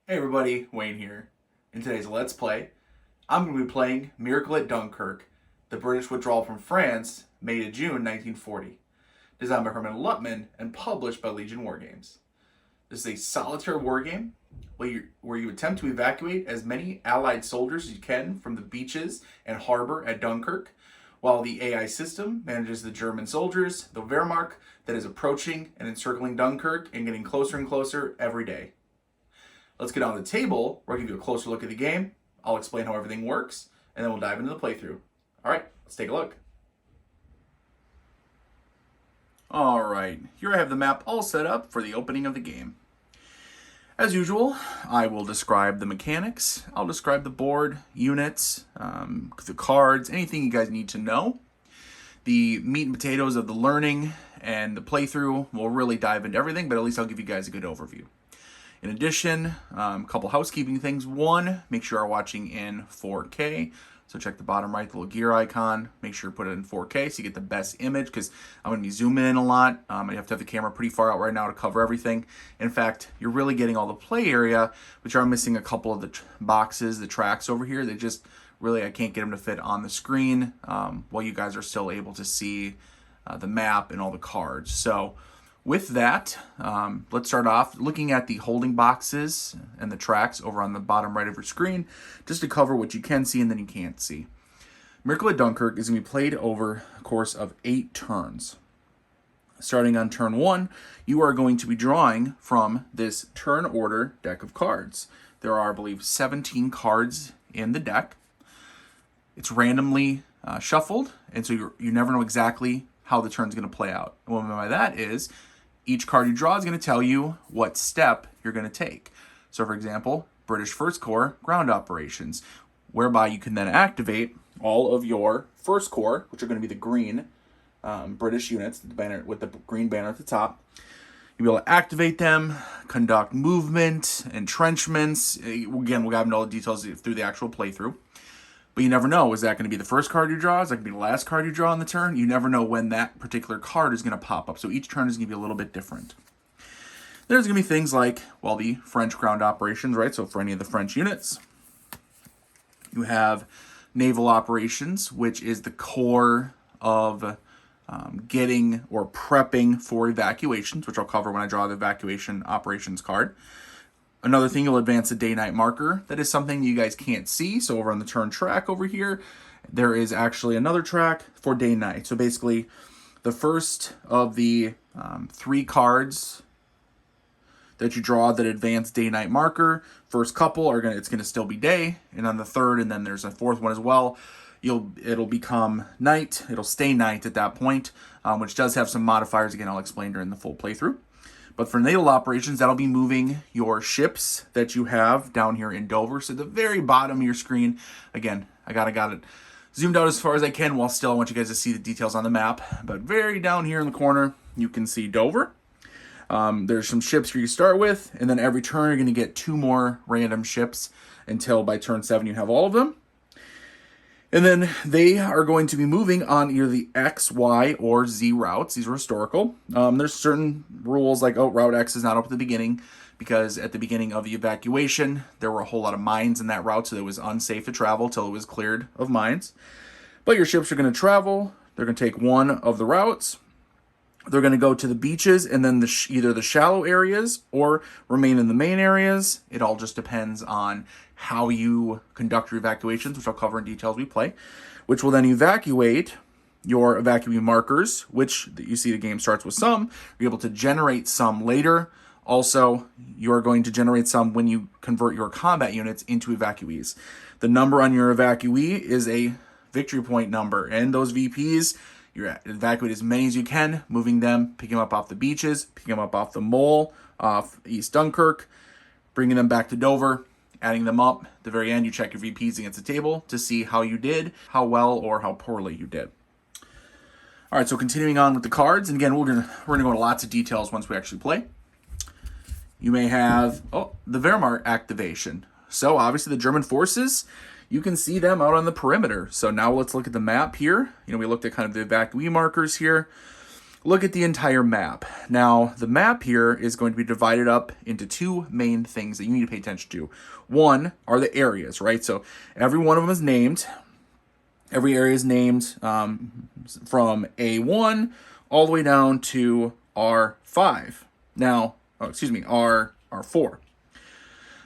Hey everybody, Wayne here. In today's Let's Play, I'm going to be playing Miracle at Dunkirk, the British Withdrawal from France, May to June 1940. Designed by Hermann Luttmann and published by Legion Wargames. This is a solitaire wargame where you attempt to evacuate as many Allied soldiers as you can from the beaches and harbor at Dunkirk, while the AI system manages the German soldiers, the Wehrmacht, that is approaching and encircling Dunkirk and getting closer and closer every day. Let's get on the table where I'll give you a closer look at the game. I'll explain how everything works, and then we'll dive into the playthrough. All right, let's take a look. All right, here I have the map all set up for the opening of the game. As usual, I will describe the mechanics. I'll describe the board, units, the cards, anything you guys need to know. The meat and potatoes of the learning and the playthrough will really dive into everything, but at least I'll give you guys a good overview. In addition, a couple housekeeping things. One, make sure you're watching in 4K. So check the bottom right, the little gear icon. Make sure you put it in 4K so you get the best image, because I'm going to be zooming in a lot. You have to have the camera pretty far out right now to cover everything. In fact, you're really getting all the play area, but you are missing a couple of the boxes, the tracks over here. They just really, I can't get them to fit on the screen while you guys are still able to see the map and all the cards. So with that, let's start off looking at the holding boxes and the tracks over on the bottom right of your screen, just to cover what you can see and then you can't see. Miracle at Dunkirk is going to be played over a course of 8 turns. Starting on turn 1, you are going to be drawing from this turn order deck of cards. There are, I believe, 17 cards in the deck. It's randomly shuffled, and so you never know exactly how the turn's going to play out. And what I mean by that is, each card you draw is going to tell you what step you're going to take. So for example, British First Corps ground operations, whereby you can then activate all of your First Corps, which are going to be the green British units, the banner with the green banner at the top. You'll be able to activate them, conduct movement, entrenchments. Again, we'll have all the details through the actual playthrough. But you never know, is that going to be the first card you draw? Is that going to be the last card you draw on the turn? You never know when that particular card is going to pop up. So each turn is going to be a little bit different. There's going to be things like, well, the French ground operations, right? So for any of the French units. You have naval operations, which is the core of getting or prepping for evacuations, which I'll cover when I draw the evacuation operations card. Another thing, you'll advance a day-night marker. That is something you guys can't see. So over on the turn track over here, there is actually another track for day-night. So basically, the first of the 3 cards that you draw that advance day-night marker, first couple are it's gonna still be day, and on the third, and then there's a fourth one as well, it'll become night. It'll stay night at that point, which does have some modifiers. Again, I'll explain during the full playthrough. But for naval operations, that'll be moving your ships that you have down here in Dover. So at the very bottom of your screen, again, I got it zoomed out as far as I can, while still I want you guys to see the details on the map. But very down here in the corner, you can see Dover. There's some ships you start with, and then every turn you're going to get 2 more random ships until by turn 7 you have all of them. And then they are going to be moving on either the X, Y, or Z routes. These are historical. There's certain rules like, Route X is not open at the beginning, because at the beginning of the evacuation, there were a whole lot of mines in that route, so it was unsafe to travel till it was cleared of mines. But your ships are going to travel. They're going to take one of the routes. They're going to go to the beaches and then either the shallow areas or remain in the main areas. It all just depends on how you conduct your evacuations, which I'll cover in detail as we play, which will then evacuate your evacuee markers, which you see the game starts with some. You're able to generate some later. Also, you're going to generate some when you convert your combat units into evacuees. The number on your evacuee is a victory point number, and those VPs, you evacuate as many as you can, moving them, picking them up off the beaches, picking them up off the mole, off East Dunkirk, bringing them back to Dover, adding them up. At the very end, you check your VPs against the table to see how you did, how well or how poorly you did. All right, so continuing on with the cards, and again, we're gonna go into lots of details once we actually play. You may have the Wehrmacht activation. So obviously the German forces, you can see them out on the perimeter. So now let's look at the map here. We looked at kind of the evacuee markers here. look at the entire map. Now, the map here is going to be divided up into two main things that you need to pay attention to. One are the areas, right? So every one of them is named. Every area is named from A1 all the way down to R5. Now, R4.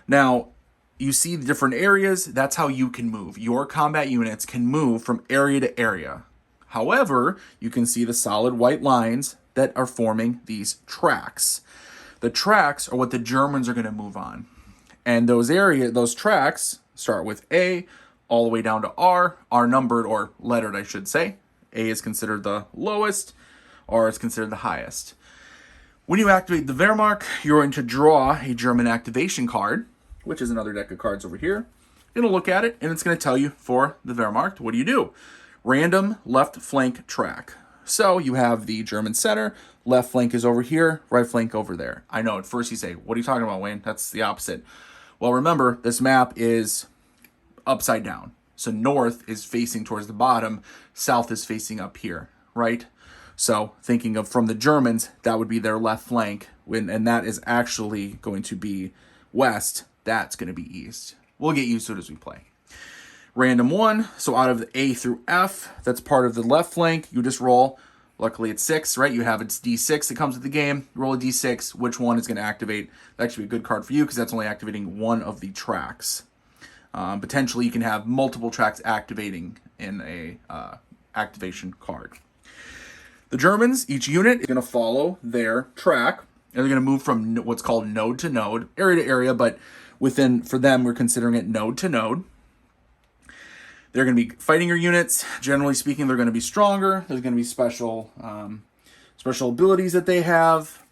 Now, you see the different areas. That's how you can move. Your combat units can move from area to area. However, you can see the solid white lines that are forming these tracks. The tracks are what the Germans are going to move on. And those tracks start with A all the way down to R, are numbered or lettered, I should say. A is considered the lowest, R is considered the highest. When you activate the Wehrmacht, you're going to draw a German activation card, which is another deck of cards over here. It'll look at it, and it's going to tell you for the Wehrmacht, what do? Random left flank track. So you have the German center, left flank is over here, right flank over there. I know, at first you say, what are you talking about, Wayne? That's the opposite. Well, remember, this map is upside down. So north is facing towards the bottom, south is facing up here, right? So thinking of from the Germans, that would be their left flank, and that is actually going to be west. That's going to be east. We'll get used to it as we play. Random 1, so out of the A through F, that's part of the left flank, you just roll. Luckily it's 6, right? You have it's D6 that comes with the game. Roll a D6, which one is going to activate? That should be a good card for you because that's only activating one of the tracks. Potentially you can have multiple tracks activating in a activation card. The Germans, each unit is going to follow their track, and they're going to move from what's called node to node, area to area, but for them, we're considering it node to node. They're going to be fighting your units. Generally speaking, they're going to be stronger. There's going to be special abilities that they have,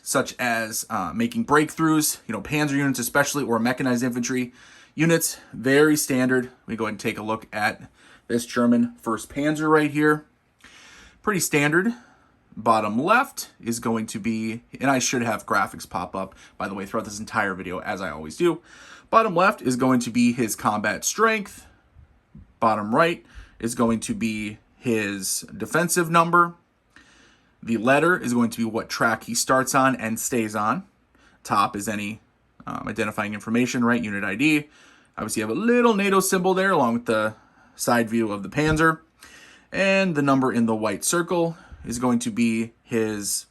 such as making breakthroughs, panzer units especially, or mechanized infantry units. Very standard. We go ahead and take a look at this German 1st Panzer right here. Pretty standard. Bottom left is going to be, and I should have graphics pop up, by the way, throughout this entire video, as I always do. Bottom left is going to be his combat strength. Bottom right is going to be his defensive number. The letter is going to be what track he starts on and stays on. Top is any identifying information, right? Unit ID. Obviously, you have a little NATO symbol there along with the side view of the Panzer. And the number in the white circle is going to be his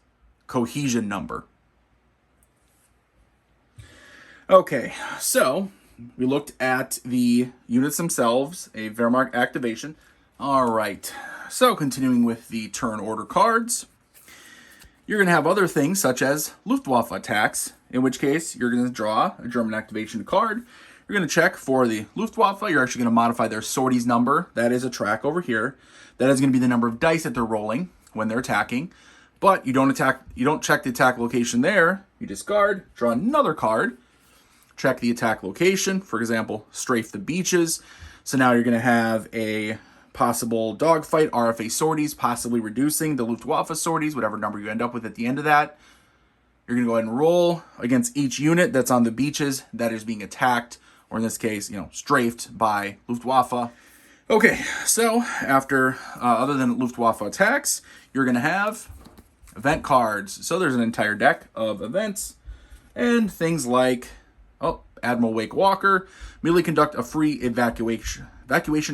cohesion number. Okay, so we looked at the units themselves, a Wehrmacht activation. All right, so continuing with the turn order cards, you're going to have other things such as Luftwaffe attacks, in which case you're going to draw a German activation card. You're going to check for the Luftwaffe. You're actually going to modify their sorties number. That is a track over here. That is going to be the number of dice that they're rolling when they're attacking. But you don't check the attack location there. You discard, draw another card, check the attack location. For example, strafe the beaches. So now you're going to have a possible dogfight, RFA sorties, possibly reducing the Luftwaffe sorties, whatever number you end up with at the end of that. You're going to go ahead and roll against each unit that's on the beaches that is being attacked, or in this case, strafed by Luftwaffe. Okay, so after, other than Luftwaffe attacks, you're going to have event cards. So there's an entire deck of events and things like, Admiral Wake Walker, merely conduct a free evacuation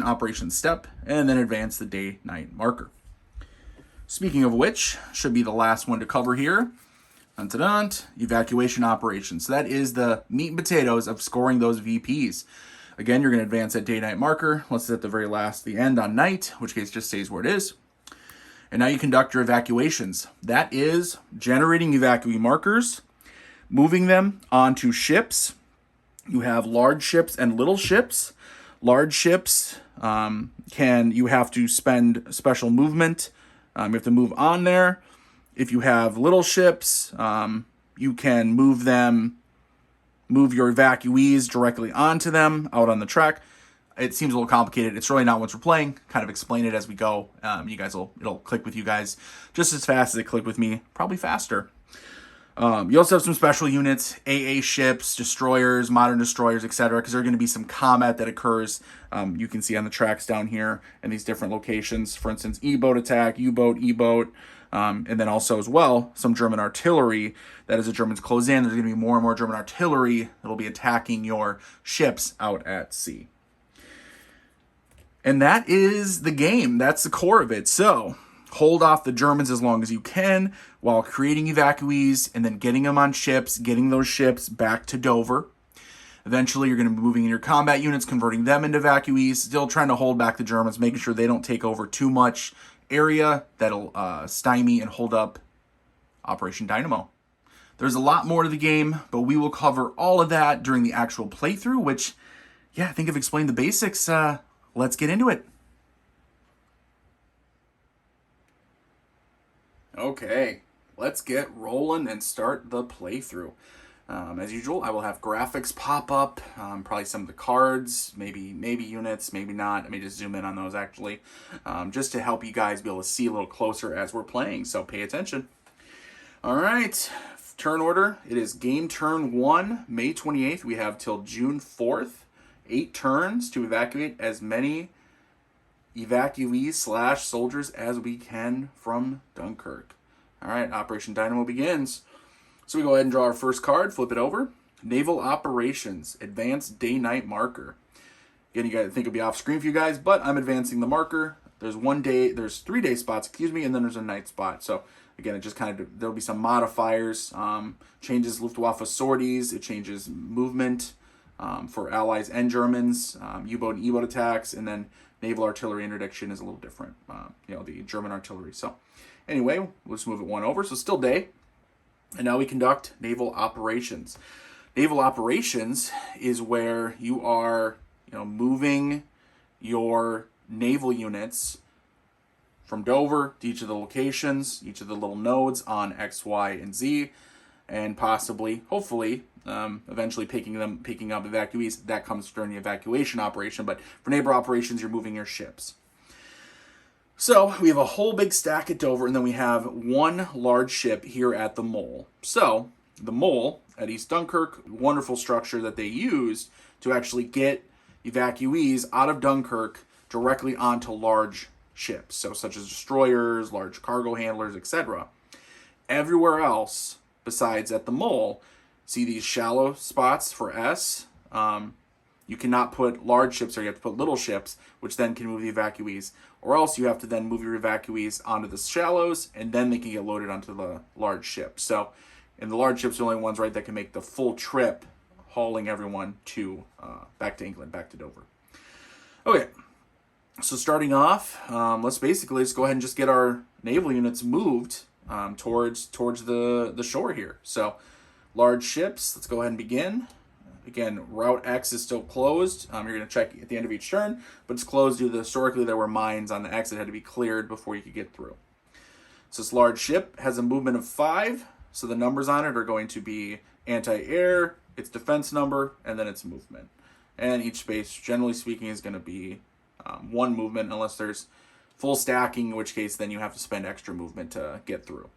operation step, and then advance the day-night marker. Speaking of which, should be the last one to cover here. Evacuation operations. So that is the meat and potatoes of scoring those VPs. Again, you're going to advance that day-night marker. Let's say at the very last, the end on night, in which case just stays where it is. And now you conduct your evacuations. That is generating evacuee markers, moving them onto ships. You have large ships and little ships. Large ships you have to spend special movement. You have to move on there. If you have little ships, you can move your evacuees directly onto them out on the track. It seems a little complicated. It's really not once we're playing. Kind of explain it as we go. It'll click with you guys just as fast as it clicked with me, probably faster. You also have some special units, AA ships, destroyers, modern destroyers, etc. Because there are going to be some combat that occurs. You can see on the tracks down here in these different locations. For instance, E-boat attack, U-boat, E-boat, and then also as well some German artillery. That as the Germans close in, there's going to be more and more German artillery that will be attacking your ships out at sea. And that is the game. That's the core of it. So hold off the Germans as long as you can while creating evacuees and then getting them on ships, getting those ships back to Dover. Eventually, you're going to be moving in your combat units, converting them into evacuees, still trying to hold back the Germans, making sure they don't take over too much area that'll stymie and hold up Operation Dynamo. There's a lot more to the game, but we will cover all of that during the actual playthrough, which, yeah, I think I've explained the basics. Let's get into it. Okay, let's get rolling and start the playthrough. As usual, I will have graphics pop up, probably some of the cards, maybe units, maybe not. Let me just zoom in on those actually, just to help you guys be able to see a little closer as we're playing, so pay attention. All right, turn order. It is game turn 1, May 28th. We have till June 4th, 8 turns to evacuate as many evacuees / soldiers as we can from Dunkirk. All right, Operation Dynamo begins. So we go ahead and draw our first card, flip it over. Naval Operations, Advanced Day-Night Marker. Again, you guys think it'll be off screen for you guys, but I'm advancing the marker. There's 3 day spots, and then there's a night spot. So again, it just kind of, there'll be some modifiers, changes Luftwaffe sorties, it changes movement for Allies and Germans, U-boat and E-boat attacks, and then naval artillery interdiction is a little different, the German artillery. So anyway, we'll just move it one over. So still day. And now we conduct naval operations. Naval operations is where you are, moving your naval units from Dover to each of the locations, each of the little nodes on X, Y, and Z, and possibly, hopefully, eventually picking up evacuees. That comes during the evacuation operation. But for naval operations, you're moving your ships. So we have a whole big stack at Dover, and then we have one large ship here at the Mole. So the Mole at East Dunkirk, wonderful structure that they used to actually get evacuees out of Dunkirk directly onto large ships, so such as destroyers, large cargo handlers, etc. Everywhere else, besides at the Mole, see these shallow spots for S? You cannot put large ships there. You have to put little ships, which then can move the evacuees. Or else you have to then move your evacuees onto the shallows, and then they can get loaded onto the large ships. So, and the large ships are the only ones, right, that can make the full trip, hauling everyone to back to England, back to Dover. Okay, so starting off, let's go ahead and just get our naval units moved towards the shore here. So, large ships, let's go ahead and begin. Again, Route X is still closed. You're going to check at the end of each turn, but it's closed due to historically there were mines on the X that had to be cleared before you could get through. So this large ship has a movement of 5, so the numbers on it are going to be anti-air, its defense number, and then its movement. And each space, generally speaking, is going to be 1 movement unless there's full stacking, in which case then you have to spend extra movement to get through.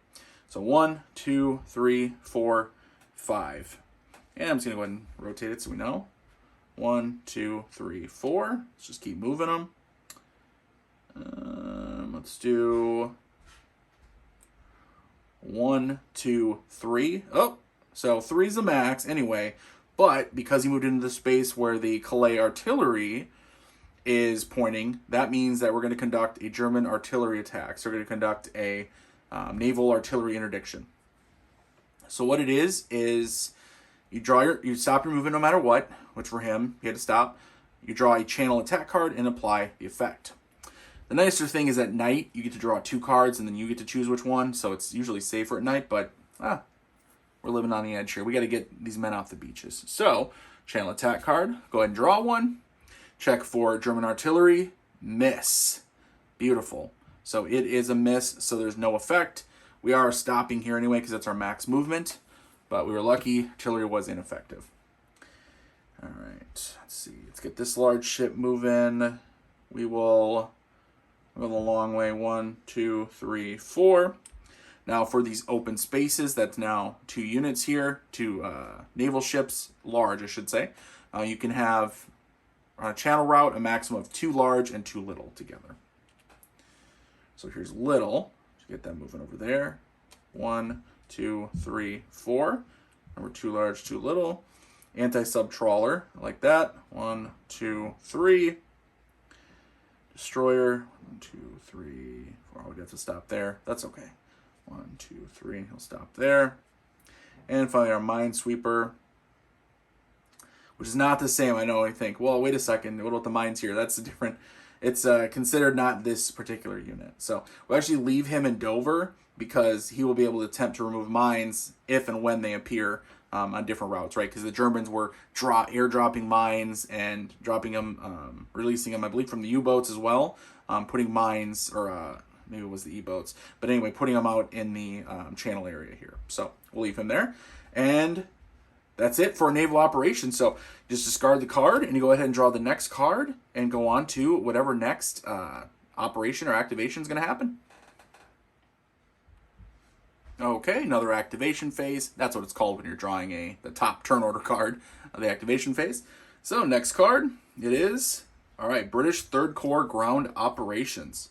So 1, 2, 3, 4, 5. And I'm just going to go ahead and rotate it so we know. 1, 2, 3, 4. Let's just keep moving them. Let's do 1, 2, 3. Oh, so 3 is the max anyway. But because he moved into the space where the Calais artillery is pointing, that means that we're going to conduct a German artillery attack. So we're going to conduct a naval artillery interdiction. So what it is you stop your movement no matter what, which for him, he had to stop. You draw a channel attack card and apply the effect. The nicer thing is at night, you get to draw 2 cards and then you get to choose which one, so it's usually safer at night, but we're living on the edge here. We got to get these men off the beaches. So, channel attack card, go ahead and draw one. Check for German artillery, miss. Beautiful. So it is a miss, so there's no effect. We are stopping here anyway because that's our max movement. But we were lucky, artillery was ineffective. All right, let's see. Let's get this large ship moving. We will go the long way. 1, 2, 3, 4. Now for these open spaces, that's now 2 units here, 2 naval ships, large I should say. You can have on a channel route a maximum of 2 large and 2 little together. So here's little. Get that moving over there. 1, 2, 3, 4. Number 2 large, 2 little. Anti-sub trawler, like that. 1, 2, 3. Destroyer. 1, 2, 3, 4. We'd have to stop there. That's okay. 1, 2, 3. He'll stop there. And finally, our minesweeper, which is not the same. I know. I think, well, wait a second. What about the mines here? That's a different. It's considered not this particular unit. So we'll actually leave him in Dover because he will be able to attempt to remove mines if and when they appear on different routes, right? Because the Germans were airdropping mines and dropping them, releasing them, I believe, from the U-boats as well, putting mines, or maybe it was the E-boats. But anyway, putting them out in the channel area here. So we'll leave him there. And that's it for naval operations. So just discard the card and you go ahead and draw the next card and go on to whatever next operation or activation is going to happen. Okay, another activation phase. That's what it's called when you're drawing the top turn order card of the activation phase. So next card, it is, all right, British Third Corps Ground Operations.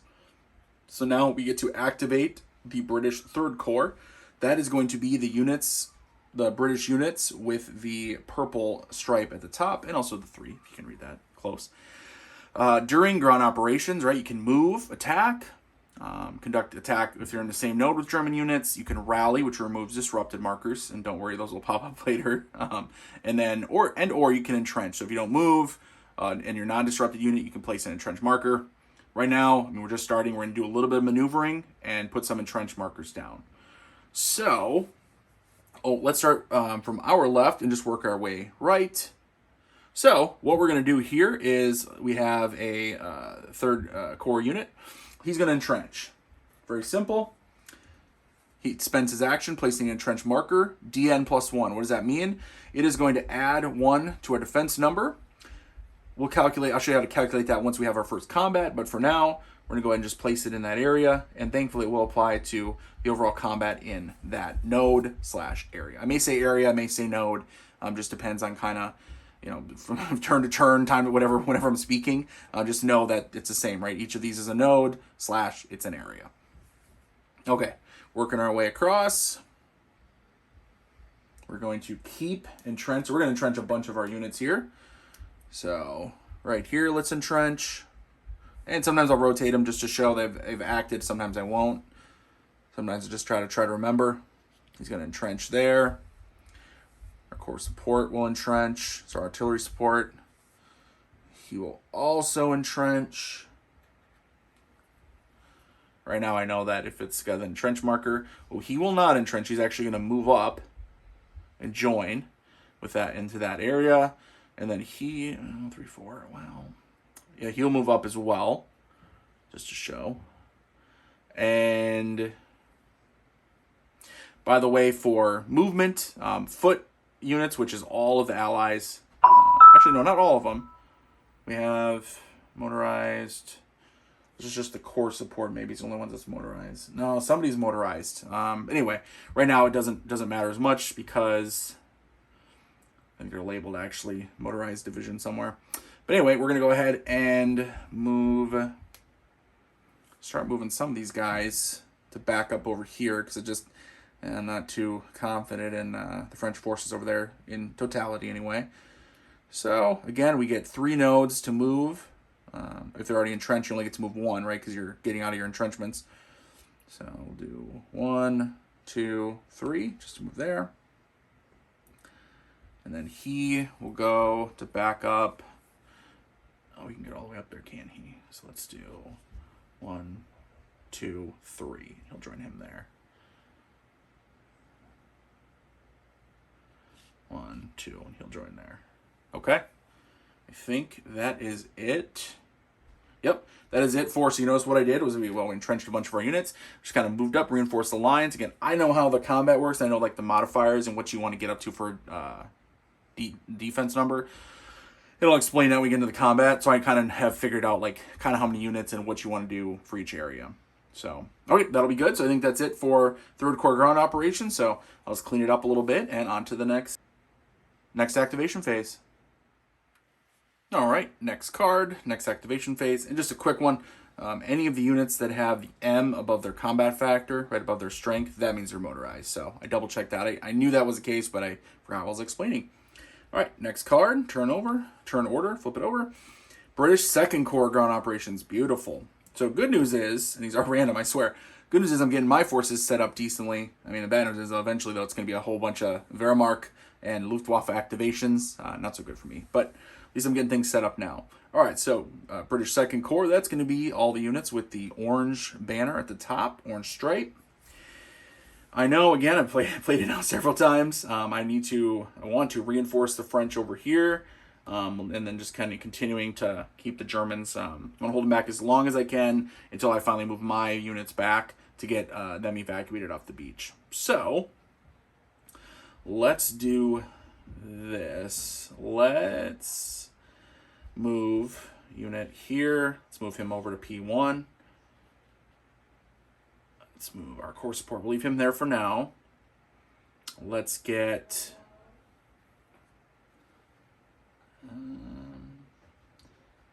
So now we get to activate the British Third Corps. That is going to be the units, the British units with the purple stripe at the top, and also the 3, if you can read that close. During ground operations, right, you can move, attack, conduct attack if you're in the same node with German units. You can rally, which removes disrupted markers, and don't worry, those will pop up later. And then, or you can entrench. So if you don't move and you're non-disrupted unit, you can place an entrenched marker. Right now, I mean, we're just starting. We're going to do a little bit of maneuvering and put some entrenched markers down. So, let's start from our left and just work our way right. So what we're going to do here is we have a third corps unit. He's going to entrench. Very simple. He spends his action placing an entrenched marker, DN +1. What does that mean? It is going to add 1 to our defense number. We'll calculate. I'll show you how to calculate that once we have our first combat. But for now, we're going to go ahead and just place it in that area. And thankfully, it will apply to the overall combat in that node/area. I may say area, I may say node. Just depends on kind of, from turn to turn, time to whenever I'm speaking. Just know that it's the same, right? Each of these is a node / it's an area. Okay, working our way across. We're going to keep entrench. We're going to entrench a bunch of our units here. So right here, let's entrench. And sometimes I'll rotate them just to show they've acted. Sometimes I won't. Sometimes I just try to remember. He's going to entrench there. Our corps support will entrench. So artillery support. He will also entrench. Right now I know that if it's got an entrench marker, well, he will not entrench. He's actually going to move up and join with that into that area. And then he, 3, 4, wow. Yeah, he'll move up as well, just to show. And by the way, for movement, foot units, which is all of the allies. Actually, no, not all of them. We have motorized. This is just the core support. Maybe it's the only one that's motorized. No, somebody's motorized. Anyway, right now it doesn't matter as much because I think they're labeled actually motorized division somewhere. But anyway, we're going to go ahead and start moving some of these guys to back up over here because I'm not too confident in the French forces over there in totality anyway. So again, we get 3 nodes to move. If they're already entrenched, you only get to move 1, right? Because you're getting out of your entrenchments. So we'll do 1, 2, 3, just to move there. And then he will go to back up. Oh, he can get all the way up there, can he? So let's do 1, 2, 3. He'll join him there. 1, 2, and he'll join there. Okay. I think that is it. Yep, that is it for. So you notice what I did was we entrenched a bunch of our units, just kind of moved up, reinforced the lines. Again, I know how the combat works. I know like the modifiers and what you want to get up to for defense number. It'll explain that when we get into the combat. So I kind of have figured out like kind of how many units and what you want to do for each area. So, okay, that'll be good. So I think that's it for Third Corps ground operations. So I'll just clean it up a little bit and on to the next activation phase. All right, next card, next activation phase, and just a quick one. Any of the units that have the M above their combat factor, right above their strength, that means they're motorized. So I double checked that. I knew that was the case, but I forgot what I was explaining. All right, next card, turn order, flip it over. British Second Corps ground operations, beautiful. So good news is, and these are random, I swear. Good news is I'm getting my forces set up decently. I mean, the bad news is eventually, though, it's going to be a whole bunch of Wehrmacht and Luftwaffe activations. Not so good for me, but at least I'm getting things set up now. All right, so British Second Corps, that's going to be all the units with the orange banner at the top, orange stripe. I know, again, I've played it now several times. I want to reinforce the French over here, and then just kind of continuing to keep the Germans. I want to hold them back as long as I can until I finally move my units back to get them evacuated off the beach. So, let's do this. Let's move unit here. Let's move him over to P1. Let's move our core support. We'll leave him there for now. Let's get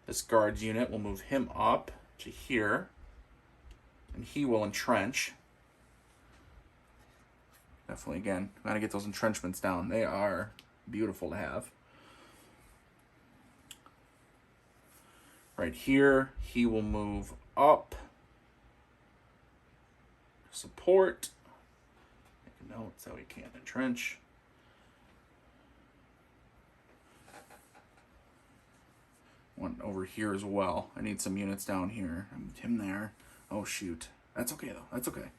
this guards unit. We'll move him up to here, and he will entrench. Definitely, again, gotta get those entrenchments down. They are beautiful to have. Right here, he will move up. Support. Make a note so he can't entrench. One over here as well. I need some units down here. I moved him there. Oh shoot. That's okay though. That's okay.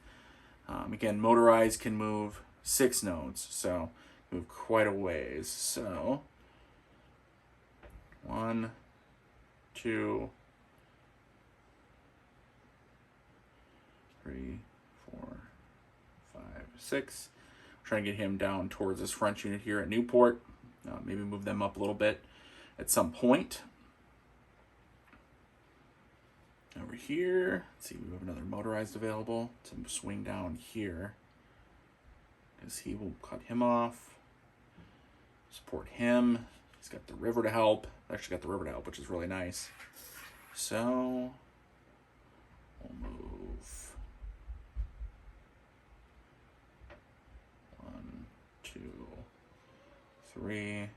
Again, motorized can move 6 nodes, so move quite a ways. So 1, 2, 3, 4, 5, 6. I'm trying to get him down towards this French unit here at Newport. Maybe move them up a little bit at some point. Over here, let's see, we have another motorized available to swing down here, because he will cut him off. Support him. He's got the river to help. Actually got the river to help, which is really nice. So we'll move 1, 2, 3,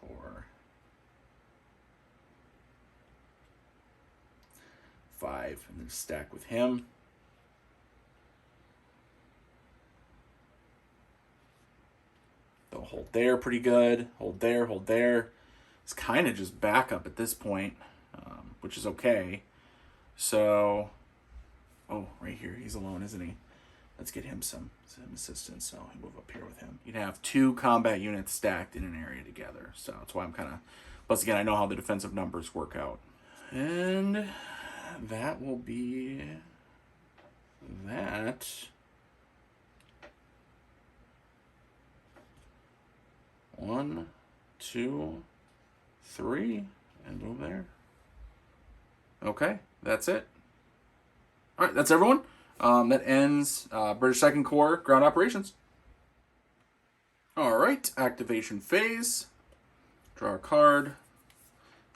4, 5, and then stack with him. They'll hold there pretty good. Hold there, hold there. It's kind of just backup at this point, which is okay. So, oh, right here, he's alone, isn't he? Let's get him some assistance. So I'll move up here with him. You'd have 2 combat units stacked in an area together. So that's why I'm kind of, plus again, I know how the defensive numbers work out. And that will be that. One, 2, 3, and move there. Okay, that's it. All right, that's everyone. That ends British Second Corps ground operations. All right, activation phase. Draw a card.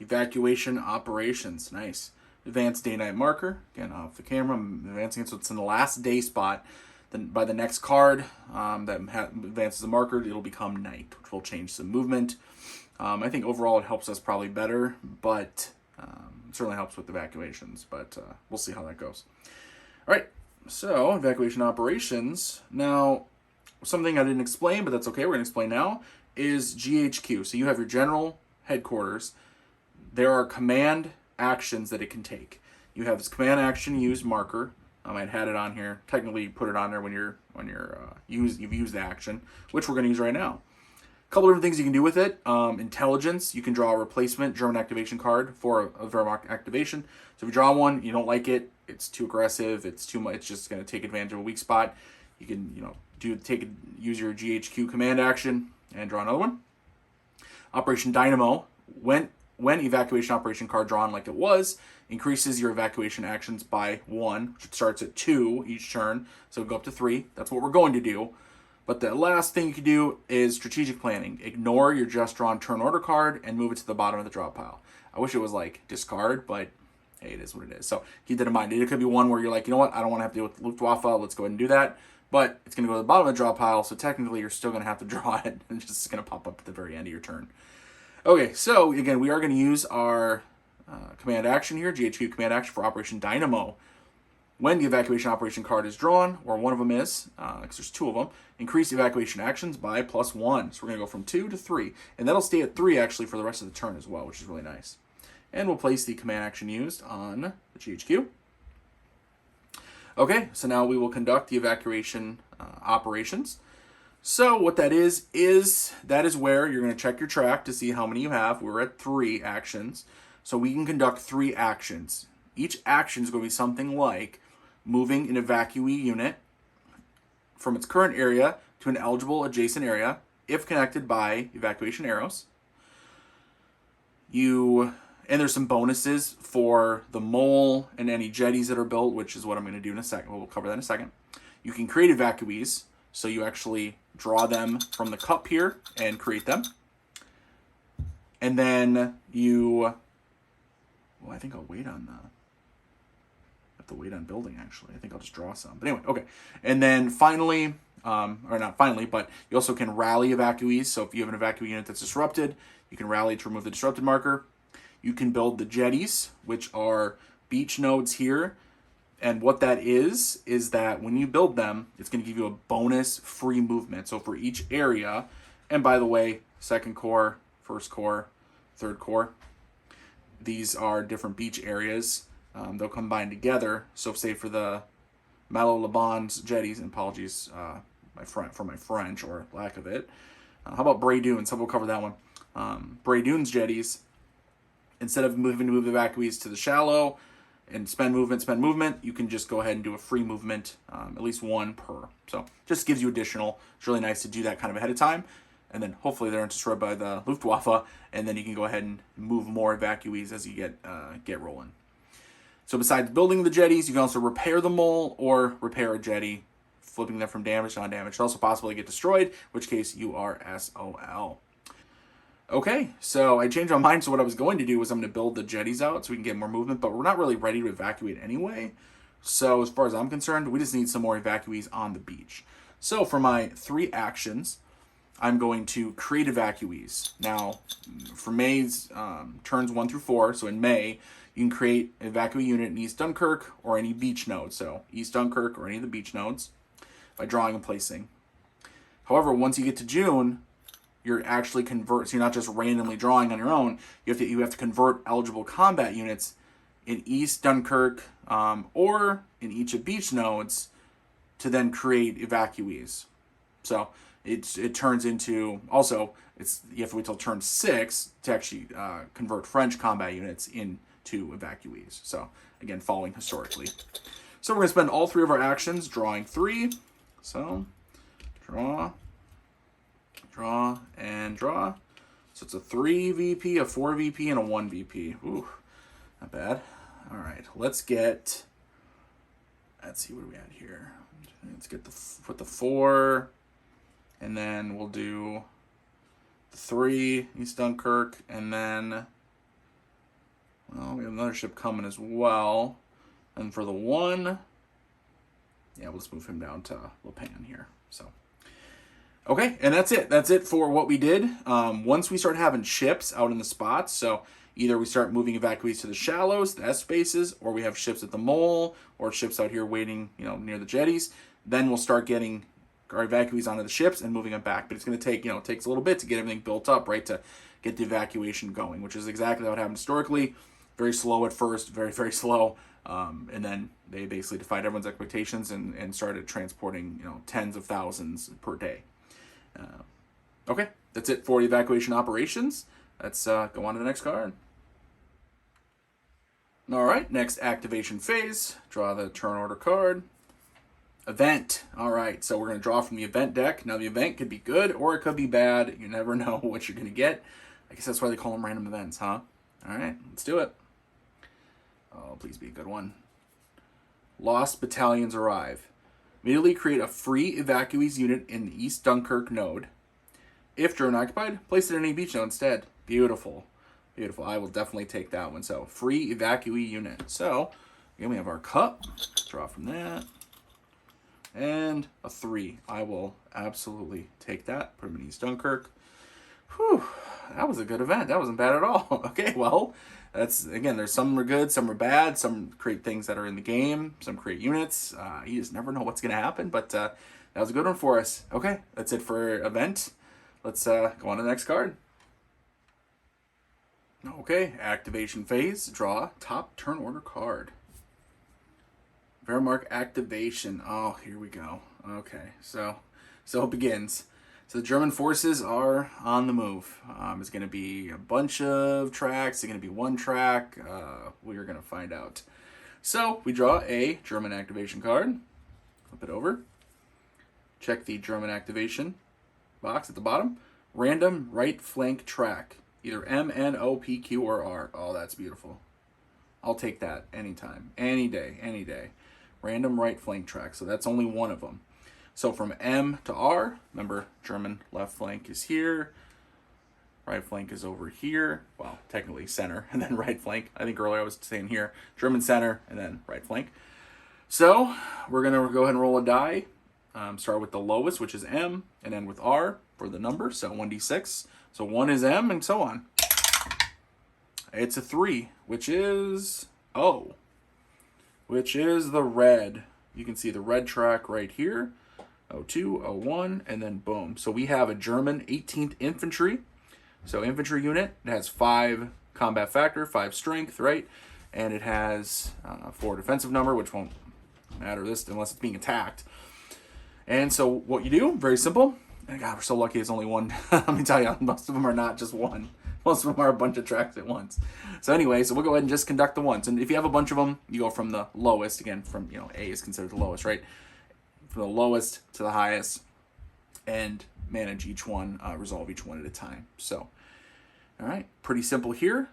Evacuation operations. Nice. Advanced day-night marker. Again, off the camera. I'm advancing it so it's in the last day spot. Then by the next card that advances the marker, it'll become night, which will change some movement. I think overall it helps us probably better, but it certainly helps with evacuations. But we'll see how that goes. All right, so evacuation operations. Now, something I didn't explain, but that's okay. We're going to explain now, is GHQ. So you have your general headquarters. There are command actions that it can take. You have this command action use marker. I had it on here. Technically, you put it on there when you've used the action, which we're going to use right now. A couple different things you can do with it. Intelligence. You can draw a replacement German activation card for a Wehrmacht activation. So if you draw one, you don't like it, it's too aggressive, it's too much, it's just going to take advantage of a weak spot. You can use your GHQ command action and draw another one. Operation Dynamo. when evacuation operation card drawn like it was, increases your evacuation actions by 1, which starts at 2 each turn, so go up to 3. That's what we're going to do. But the last thing you can do is strategic planning. Ignore your just drawn turn order card and move it to the bottom of the drop pile. I wish it was like discard, but hey, it is what it is. So keep that in mind. It could be one where you're like, you know what, I don't want to have to deal with Luftwaffe. Let's go ahead and do that. But it's going to go to the bottom of the drop pile, so technically you're still going to have to draw it, and it's just going to pop up at the very end of your turn. Okay, so again, we are going to use our command action here, GHQ command action for Operation Dynamo. When the evacuation operation card is drawn, or one of them is, because there's 2 of them, increase evacuation actions by +1. So we're going to go from 2 to 3, and that'll stay at 3 actually for the rest of the turn as well, which is really nice. And we'll place the command action used on the GHQ. Okay, so now we will conduct the evacuation operations. So what that is where you're going to check your track to see how many you have. We're at 3 actions, so we can conduct 3 actions. Each action is going to be something like moving an evacuee unit from its current area to an eligible adjacent area if connected by evacuation arrows. And there's some bonuses for the mole and any jetties that are built, which is what I'm going to do in a second. We'll cover that in a second. You can create evacuees, so you actually draw them from the cup here and create them. And then I think I'll wait on building, actually. I think I'll just draw some. But anyway, okay. And then finally, or not finally, but you also can rally evacuees. So if you have an evacuee unit that's disrupted, you can rally to remove the disrupted marker. You can build the jetties, which are beach nodes here. And what that is that when you build them, it's going to give you a bonus free movement. So for each area, and by the way, 2nd Corps, 1st Corps, 3rd Corps, these are different beach areas. They'll combine together. So say for the Malo-Laban's jetties, and apologies for my French or lack of it. How about Bray Dunes? We'll cover that one. Bray Dunes jetties, instead of moving to move evacuees to the shallow and spend movement, you can just go ahead and do a free movement, at least 1 per. So just gives you additional. It's really nice to do that kind of ahead of time. And then hopefully they're not destroyed by the Luftwaffe, and then you can go ahead and move more evacuees as you get rolling. So besides building the jetties, you can also repair the mole or repair a jetty, flipping them from damage to non-damage. It's also possible to get destroyed, in which case you are SOL. Okay, so I changed my mind. So what I was going to do was I'm going to build the jetties out so we can get more movement, but we're not really ready to evacuate anyway. So as far as I'm concerned, we just need some more evacuees on the beach. So for my 3 actions, I'm going to create evacuees. Now, for May's turns 1 through 4, so in May, you can create an evacuee unit in East Dunkirk or any beach node. So East Dunkirk or any of the beach nodes by drawing and placing. However, once you get to June, you're actually so you're not just randomly drawing on your own. You have to convert eligible combat units in East Dunkirk or in each of beach nodes to then create evacuees. So it turns into, also you have to wait till turn 6 to actually convert French combat units into evacuees. So again, following historically. So we're going to spend all 3 of our actions drawing 3. So draw, and draw. So it's a 3 VP, a 4 VP, and a 1 VP. Ooh, not bad. All right, let's see what we had here. Let's put the 4, and then we'll do the 3, East Dunkirk, and then, well, we have another ship coming as well. And for the 1, yeah, we'll just move him down to Le Pen here. So, okay, and that's it. That's it for what we did. Once we start having ships out in the spots, so either we start moving evacuees to the shallows, the S spaces, or we have ships at the mole, or ships out here waiting, near the jetties, then we'll start getting our evacuees onto the ships and moving them back. But it's going to take, it takes a little bit to get everything built up, right, to get the evacuation going, which is exactly what happened historically. Very slow at first, very, very slow. And then they basically defied everyone's expectations and started transporting, tens of thousands per day. Okay, that's it for the evacuation operations. Let's go on to the next card. All right, next activation phase. Draw the turn order card. Event. All right, so we're going to draw from the event deck. Now, the event could be good or it could be bad. You never know what you're going to get. I guess that's why they call them random events, huh? All right, let's do it. Oh, please be a good one. Lost battalions arrive. Immediately create a free evacuees unit in the East Dunkirk node. If German occupied, place it in a beach node instead. Beautiful. Beautiful. I will definitely take that one. So, free evacuee unit. So, again, we have our cup. Draw from that. And a 3. I will absolutely take that. Put them in East Dunkirk. Whew. That was a good event. That wasn't bad at all. Okay, well, that's, again, there's some are good, some are bad. Some create things that are in the game. Some create units. You just never know what's going to happen. But that was a good one for us. Okay, that's it for event. Let's go on to the next card. Okay, activation phase. Draw top turn order card. Wehrmacht activation. Oh, here we go. Okay, so it begins. So the German forces are on the move. It's going to be a bunch of tracks. It's going to be one track. We're going to find out. So we draw a German activation card. Flip it over. Check the German activation box at the bottom. Random right flank track. Either M, N, O, P, Q, or R. Oh, that's beautiful. I'll take that anytime. Any day. Any day. Random right flank track. So that's only one of them. So from M to R, remember, German left flank is here. Right flank is over here. Well, technically center, and then right flank. I think earlier I was saying here, German center, and then right flank. So we're going to go ahead and roll a die. Start with the lowest, which is M, and end with R for the number. So 1d6. So 1 is M, and so on. It's a 3, which is O, which is the red. You can see the red track right here. 02, 01, and then boom. So we have a German 18th Infantry. So infantry unit, it has 5 combat factor, 5 strength, right? And it has 4 defensive number, which won't matter this unless it's being attacked. And so what you do, very simple. And God, we're so lucky it's only one. Let me tell you, most of them are not just one. Most of them are a bunch of tracks at once. So anyway, so we'll go ahead and just conduct the ones. And if you have a bunch of them, you go from the lowest, again, from, A is considered the lowest, right? From the lowest to the highest, and manage each one, resolve each one at a time. So, all right, pretty simple here.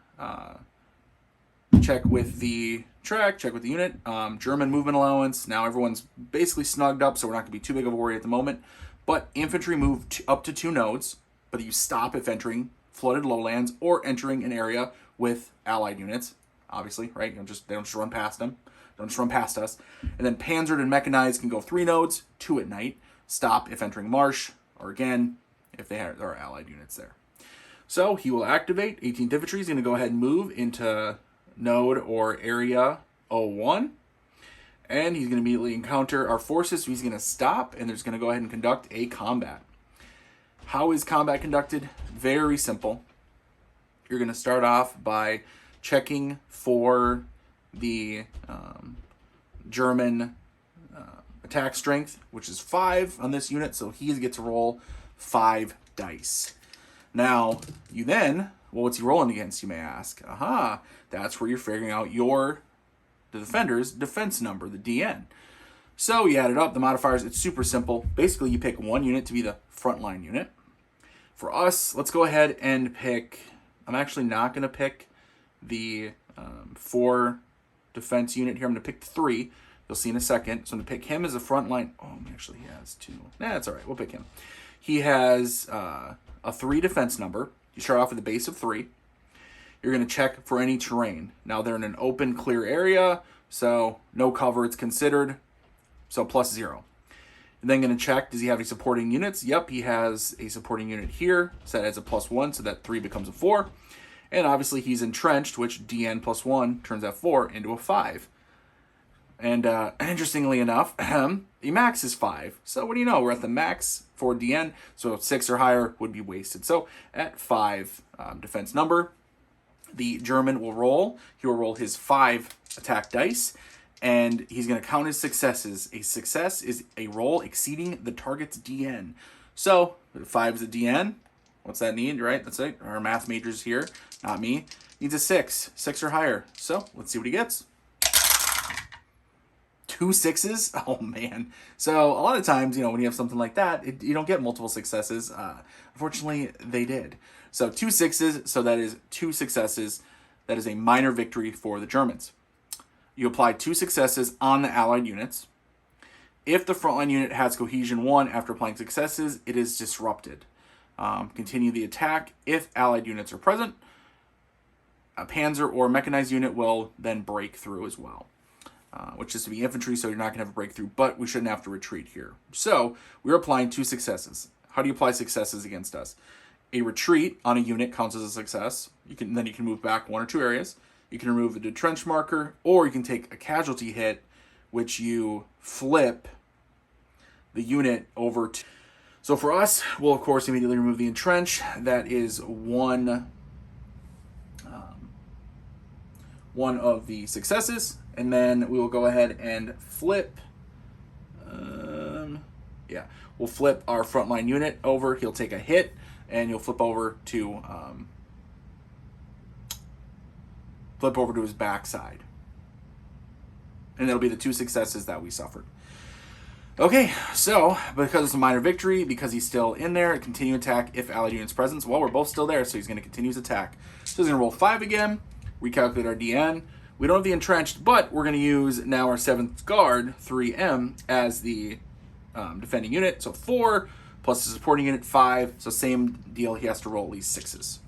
Check with the track, check with the unit. German movement allowance. Now everyone's basically snugged up, so we're not going to be too big of a worry at the moment. But infantry move up to 2 nodes, but you stop if entering flooded lowlands or entering an area with allied units, obviously, right? They don't just run past them. Don't just run past us. And then panzered and mechanized can go 3 nodes, 2 at night. Stop if entering marsh, or again, if there are allied units there. So he will activate. 18th Infantry is going to go ahead and move into node or area 01. And he's going to immediately encounter our forces. So he's going to stop, and there's going to go ahead and conduct a combat. How is combat conducted? Very simple. You're going to start off by checking for the German attack strength, which is 5 on this unit, so he gets to roll 5 dice. Now, you then, well, what's he rolling against, you may ask? Aha, that's where you're figuring out the defender's defense number, the DN. So you add it up, the modifiers, it's super simple. Basically, you pick one unit to be the frontline unit. For us, let's go ahead and pick, I'm actually not going to pick the 4 defense unit here. I'm going to pick 3. You'll see in a second. So I'm going to pick him as a frontline. Oh, actually, he has 2. Nah, that's all right. We'll pick him. He has a 3 defense number. You start off with a base of 3. You're going to check for any terrain. Now, they're in an open, clear area, so no cover it's considered, so +0. And then going to check, does he have any supporting units? Yep, he has a supporting unit here, set as a +1, so that 3 becomes a 4. And obviously he's entrenched, which DN +1 turns that 4 into a 5. And interestingly enough, the max is 5. So what do you know? We're at the max for DN, so 6 or higher would be wasted. So at 5 defense number, the German will roll. He will roll his 5 attack dice, and he's going to count his successes. A success is a roll exceeding the target's DN. So 5 is a DN. What's that need, right? That's it. Our math majors here, not me. Needs a 6. 6 or higher. So let's see what he gets. 2 6s? Oh, man. So a lot of times, when you have something like that, you don't get multiple successes. Unfortunately, they did. So 2 6s, so that is 2 successes. that is a minor victory for the Germans. You apply 2 successes on the Allied units. If the frontline unit has cohesion 1 after applying successes, it is disrupted. Continue the attack if Allied units are present. A panzer or mechanized unit will then break through as well, which is to be infantry, so you're not going to have a breakthrough, but we shouldn't have to retreat here. So we're applying 2 successes. How do you apply successes against us? A retreat on a unit counts as a success. Then you can move back 1 or 2 areas. You can remove the trench marker, or you can take a casualty hit, which you flip the unit over to. So for us, we'll of course immediately remove the entrench. That is one of the successes, and then we will go ahead and flip. We'll flip our frontline unit over. He'll take a hit, and you'll flip over to his backside, and that'll be the 2 successes that we suffered. Okay, so because it's a minor victory, because he's still in there, continue attack if Allied units present. Well, we're both still there, so he's going to continue his attack. So he's going to roll 5 again, recalculate our DN. We don't have the entrenched, but we're going to use now our 7th Guard, 3M, as the defending unit. So 4 plus the supporting unit, 5. So same deal, he has to roll at least 6s.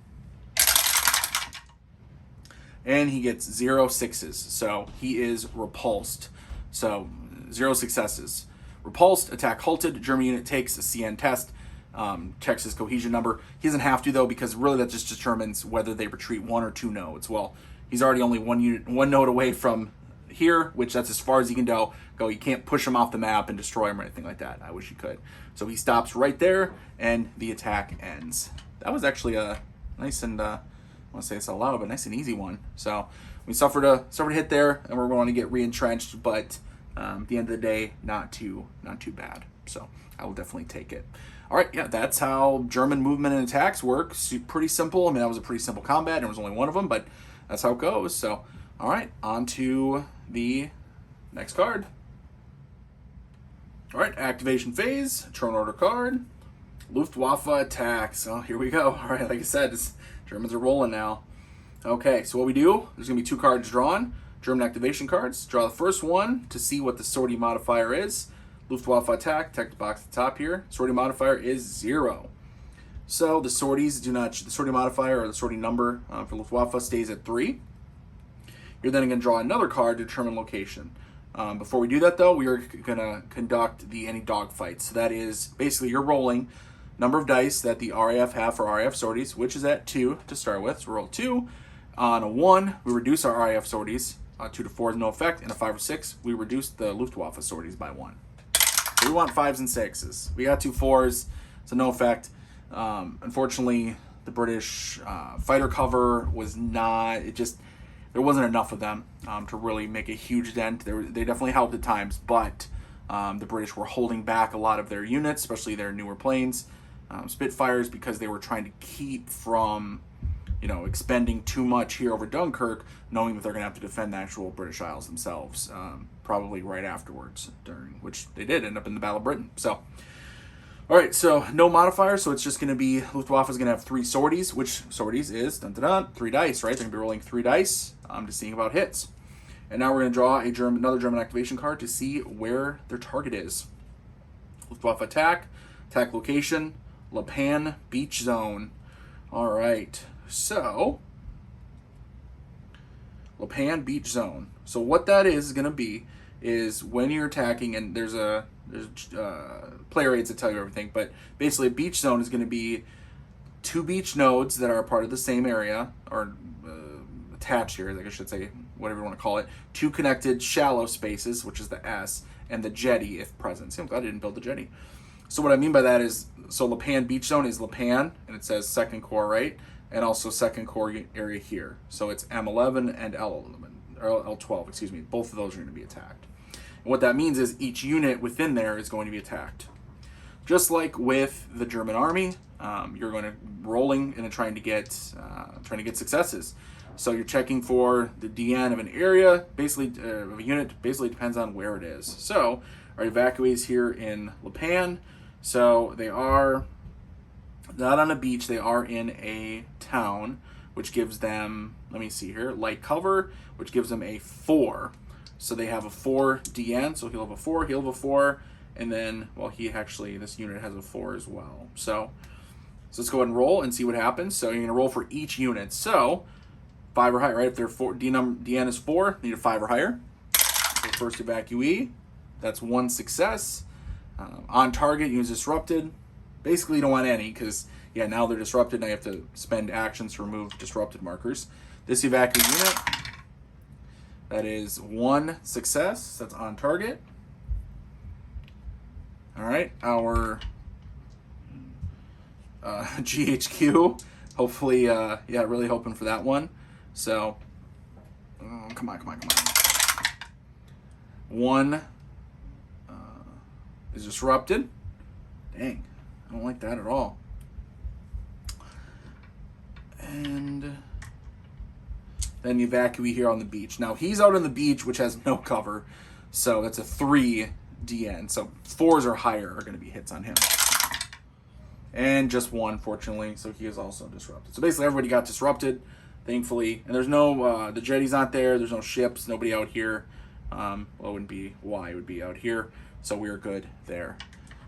And he gets 0 6s, so he is repulsed. So 0 successes. Repulsed, attack halted, German unit takes a CN test, checks his cohesion number. He doesn't have to, though, because really that just determines whether they retreat 1 or 2 nodes. Well, he's already only 1 node away from here, which that's as far as he can go. You can't push him off the map and destroy him or anything like that. I wish he could. So he stops right there, and the attack ends. That was actually a nice and, I want to say this out loud, but nice and easy one. So we suffered a hit there, and we're going to get re-entrenched, but at the end of the day, not too bad. So I will definitely take it. All right, yeah, that's how German movement and attacks work. Pretty simple. I mean, that was a pretty simple combat, and it was only one of them, but that's how it goes. So, all right, on to the next card. All right, activation phase, turn order card, Luftwaffe attacks. Oh, here we go. All right, like I said, Germans are rolling now. Okay, so what we do, there's going to be 2 cards drawn, German activation cards. Draw the first one to see what the sortie modifier is. Luftwaffe attack, text box at the top here. Sortie modifier is 0. So the sorties the sortie modifier or the sortie number for Luftwaffe stays at 3. You're then going to draw another card to determine location. Before we do that, though, we are going to conduct any dogfights. So that is basically you're rolling number of dice that the RAF have for RAF sorties, which is at 2 to start with. So roll 2. On a 1, we reduce our RAF sorties. 2 to 4 is no effect. And a 5 or 6, we reduce the Luftwaffe sorties by 1. So we want 5s and 6s. We got 2 4s, so no effect. Unfortunately, the British fighter cover was not. There wasn't enough of them to really make a huge dent. They definitely helped at times, but the British were holding back a lot of their units, especially their newer planes, Spitfires, because they were trying to keep from, expending too much here over Dunkirk, knowing that they're going to have to defend the actual British Isles themselves, probably right afterwards, which they did end up in the Battle of Britain. So, all right, so no modifiers, so it's just going to be Luftwaffe is going to have 3 sorties, which sorties is 3 dice, right? They're going to be rolling 3 dice to seeing about hits. And now we're going to draw another German activation card to see where their target is. Luftwaffe attack location, Le Pan beach zone. All right, so Le Pan beach zone. So what that is going to be is when you're attacking, and there's player aids that tell you everything, but basically a beach zone is going to be 2 beach nodes that are part of the same area, or attached here, I should say, whatever you want to call it, 2 connected shallow spaces, which is the S, and the jetty if present. See, I'm glad I didn't build the jetty. So what I mean by that is, so Le Pan beach zone is Le Pan, and it says 2nd Corps, right? And also 2nd Corps area here. So it's M11 and L11, or L12, excuse me. Both of those are going to be attacked. And what that means is each unit within there is going to be attacked. Just like with the German army, you're going to rolling and trying to get successes. So you're checking for the DN of an area, basically of a unit. Basically depends on where it is. So our evacuees here in Le Pan. So they are not on a beach. They are in a town, which gives them let me see here, light cover, which gives him a 4. So they have a 4 DN, so he'll have a 4, he'll have a 4, and then, well, this unit has a 4 as well. So let's go ahead and roll and see what happens. So you're going to roll for each unit. So 5 or higher, right? If they're DN is 4, need a 5 or higher. So first evacuee, that's 1 success. On target, use disrupted. Basically, you don't want any because, yeah, now they're disrupted and I have to spend actions to remove disrupted markers. This evacuee unit, that is 1 success. That's on target. All right, our GHQ, hopefully, yeah, really hoping for that one. So, come on. 1 is disrupted. Dang, I don't like that at all. And then the evacuee here on the beach. Now, he's out on the beach, which has no cover, so that's a 3 DN. So 4s or higher are going to be hits on him. And just 1, fortunately, so he is also disrupted. So basically, everybody got disrupted, thankfully. And there's no, the jetty's not there, there's no ships, nobody out here. Well, it wouldn't be Y, it would be out here. So we are good there.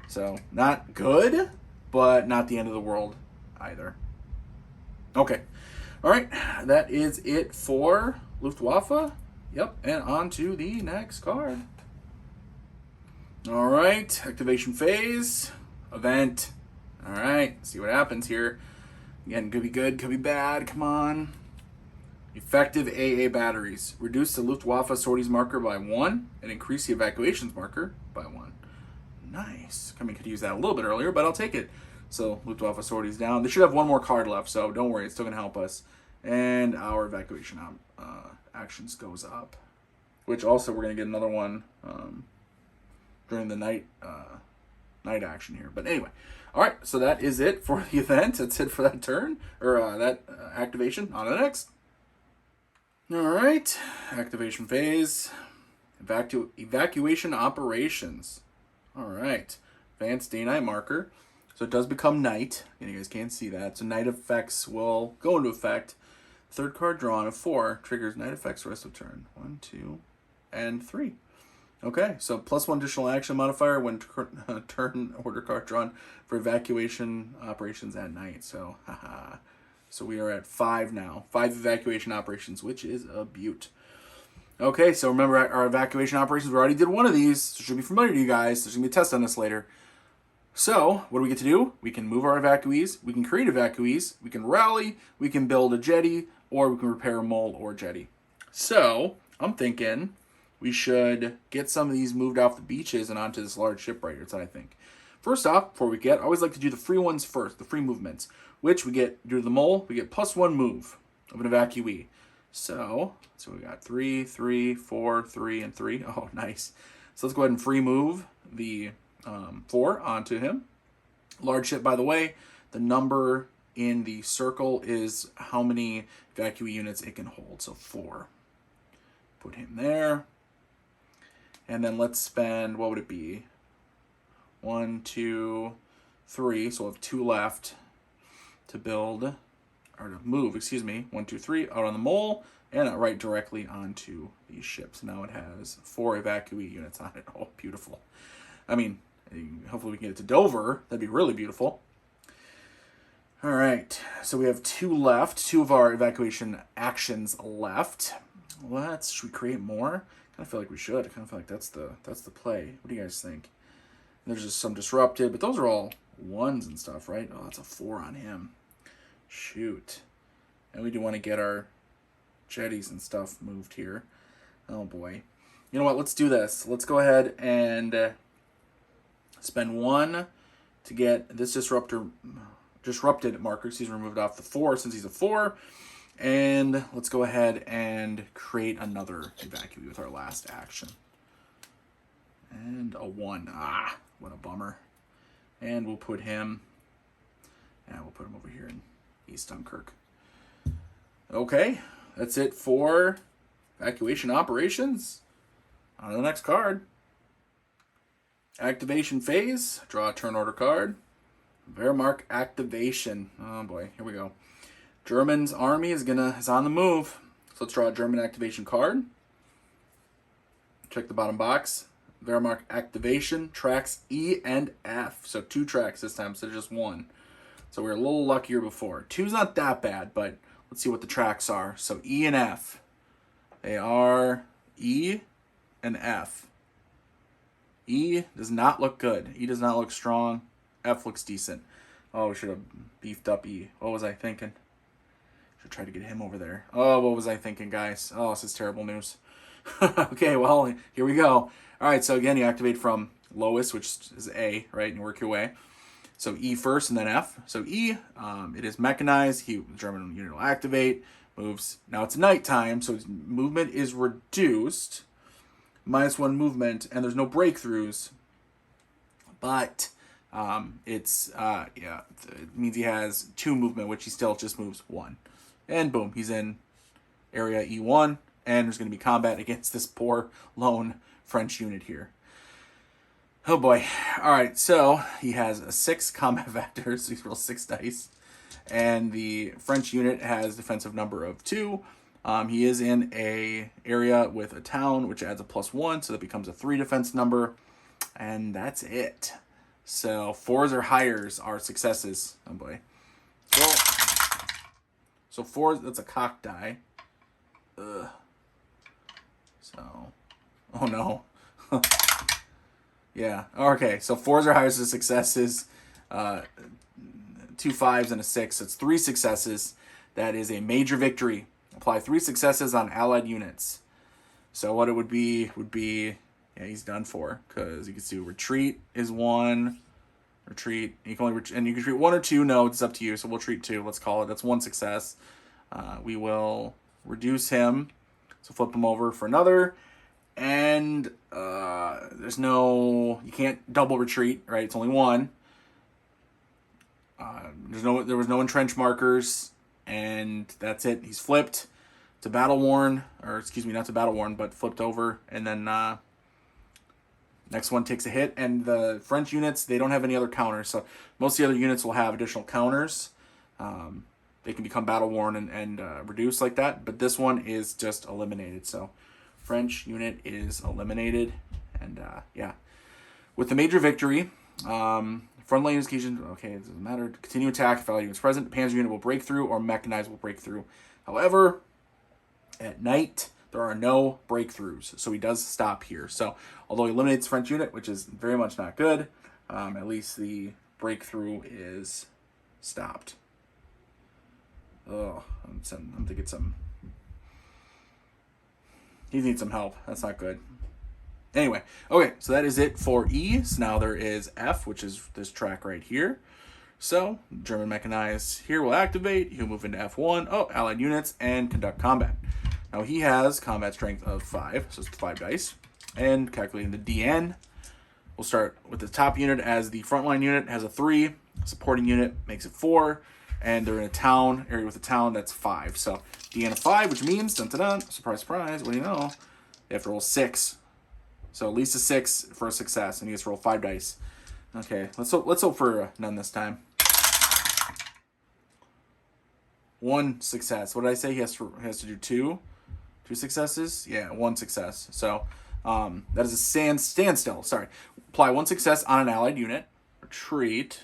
So not good, but not the end of the world either. Okay. All right, that is it for Luftwaffe. Yep, and on to the next card. All right, activation phase, event. All right, see what happens here. Again, could be good, could be bad. Come on. Effective AA batteries. Reduce the Luftwaffe sorties marker by 1 and increase the evacuations marker by 1. Nice. I mean, could use that a little bit earlier, but I'll take it. So Luftwaffe sorties down. They should have 1 more card left, so don't worry, it's still going to help us. And our evacuation actions goes up, which also we're going to get another one during the night action here. But anyway, all right, so that is it for the event. That's it for that turn, or that activation. On to the next. All right, activation phase, evacuation operations. All right, advanced day-night marker. So it does become night, and you guys can't see that. So night effects will go into effect. Third card drawn of 4 triggers night effects rest of turn. 1, 2, and 3. Okay, so +1 additional action modifier when turn order card drawn for evacuation operations at night. So, haha. So we are at 5 now. 5 evacuation operations, which is a beaut. Okay, so remember our evacuation operations, we already did one of these, so it should be familiar to you guys. There's going to be a test on this later. So, what do we get to do? We can move our evacuees, we can create evacuees, we can rally, we can build a jetty, or we can repair a mole or jetty. So, I'm thinking we should get some of these moved off the beaches and onto this large ship right here. That's what I think. First off, before we get, I always like to do the free ones first, the free movements, which we get, due to the mole, we get +1 move of an evacuee. So we got 3, 3, 4, 3, and 3. Oh, nice. So let's go ahead and free move the 4 onto him. Large ship, by the way, the number in the circle is how many evacuee units it can hold. So 4. Put him there. And then let's spend, what would it be? 1, 2, 3. So we'll have 2 left to build, or to move, 1, 2, 3, out on the mole, and right directly onto these ships. Now it has 4 evacuee units on it. Oh, beautiful. I mean, hopefully we can get it to Dover. That'd be really beautiful. All right, so we have 2 left, 2 of our evacuation actions left. Should we create more? I kind of feel like we should. I kind of feel like that's the play. What do you guys think? There's just some disrupted, but those are all 1s and stuff, right? Oh, that's a 4 on him. Shoot. And we do want to get our jetties and stuff moved here. Oh boy. You know what? Let's do this. Let's go ahead and spend 1 to get this disrupted marker. He's removed off the 4 since he's a 4. And let's go ahead and create another evacuee with our last action. And a 1. Ah, what a bummer. And we'll put him, we'll put him over here in East Dunkirk. Okay, that's it for evacuation operations. On to the next card. Activation phase. Draw a turn order card. Wehrmacht activation. Oh boy, here we go. German's army is on the move. So let's draw a German activation card. Check the bottom box. Wehrmacht activation, tracks E and F. So 2 tracks this time instead of just 1. So we were a little luckier before. 2's not that bad, but let's see what the tracks are. So E and F. They are E and F. E does not look good. E does not look strong. F looks decent. Oh, we should have beefed up E. What was I thinking? Should try to get him over there. Oh, what was I thinking, guys? Oh, this is terrible news. Okay, well, here we go. All right, so again, you activate from lowest, which is A, right, and you work your way. So E first and then F. So E, it is mechanized. The German unit will activate, moves. Now it's nighttime, so his movement is reduced. -1 movement, and there's no breakthroughs. But it means he has 2 movement, which he still just moves 1. And boom, he's in area E1, and there's going to be combat against this poor lone French unit here. Oh boy. All right, so he has a 6 combat factor, so he rolls 6 dice. And the French unit has defensive number of 2. He is in a area with a town, which adds a +1, so that becomes a 3 defense number. And that's it. So 4s or highers are successes. Oh boy. So 4, that's a cock die. Ugh. So, oh no. Yeah. Okay. So 4s or higher are successes. 2 5s and a 6. So it's 3 successes. That is a major victory. Apply 3 successes on allied units. So what it would be yeah, he's done for, because you can see retreat is 1. Retreat. You can only and you can treat 1 or 2. No, it's up to you. So we'll treat 2. Let's call it. That's 1 success. We will reduce him. So flip him over for another. And you can't double retreat, right? It's only 1. There was no entrench markers, and that's it. He's flipped to battle worn, or excuse me, not to battle worn, but flipped over, and then next one takes a hit. And the French units, they don't have any other counters, so most of the other units will have additional counters. They can become battle worn and reduced like that, but this one is just eliminated. So French unit is eliminated, and yeah, with the major victory, frontline occasion. Okay, it doesn't matter. Continue attack if all units present. The Panzer unit will break through, or mechanized will break through. However, at night there are no breakthroughs, so he does stop here. So although he eliminates the French unit, which is very much not good, at least the breakthrough is stopped. Oh, I'm thinking he needs some help. That's not good. Anyway, okay, so that is it for E. So now there is F, which is this track right here. So German mechanized here will activate. He'll move into F1. Oh, allied units and conduct combat. Now he has combat strength of 5, so it's 5 dice. And calculating the DN, we'll start with the top unit as the frontline unit has a 3. Supporting unit makes it 4. And they're in a town, area with a town, that's 5. So DN of 5, which means, dun-dun-dun, surprise, surprise, what do you know? They have to roll 6. So at least a 6 for a success, and he has to roll 5 dice. Okay, let's hope for none this time. 1 success. What did I say? He has to do 2 successes? Yeah, 1 success. So that is a standstill. Sorry. Apply 1 success on an allied unit. Retreat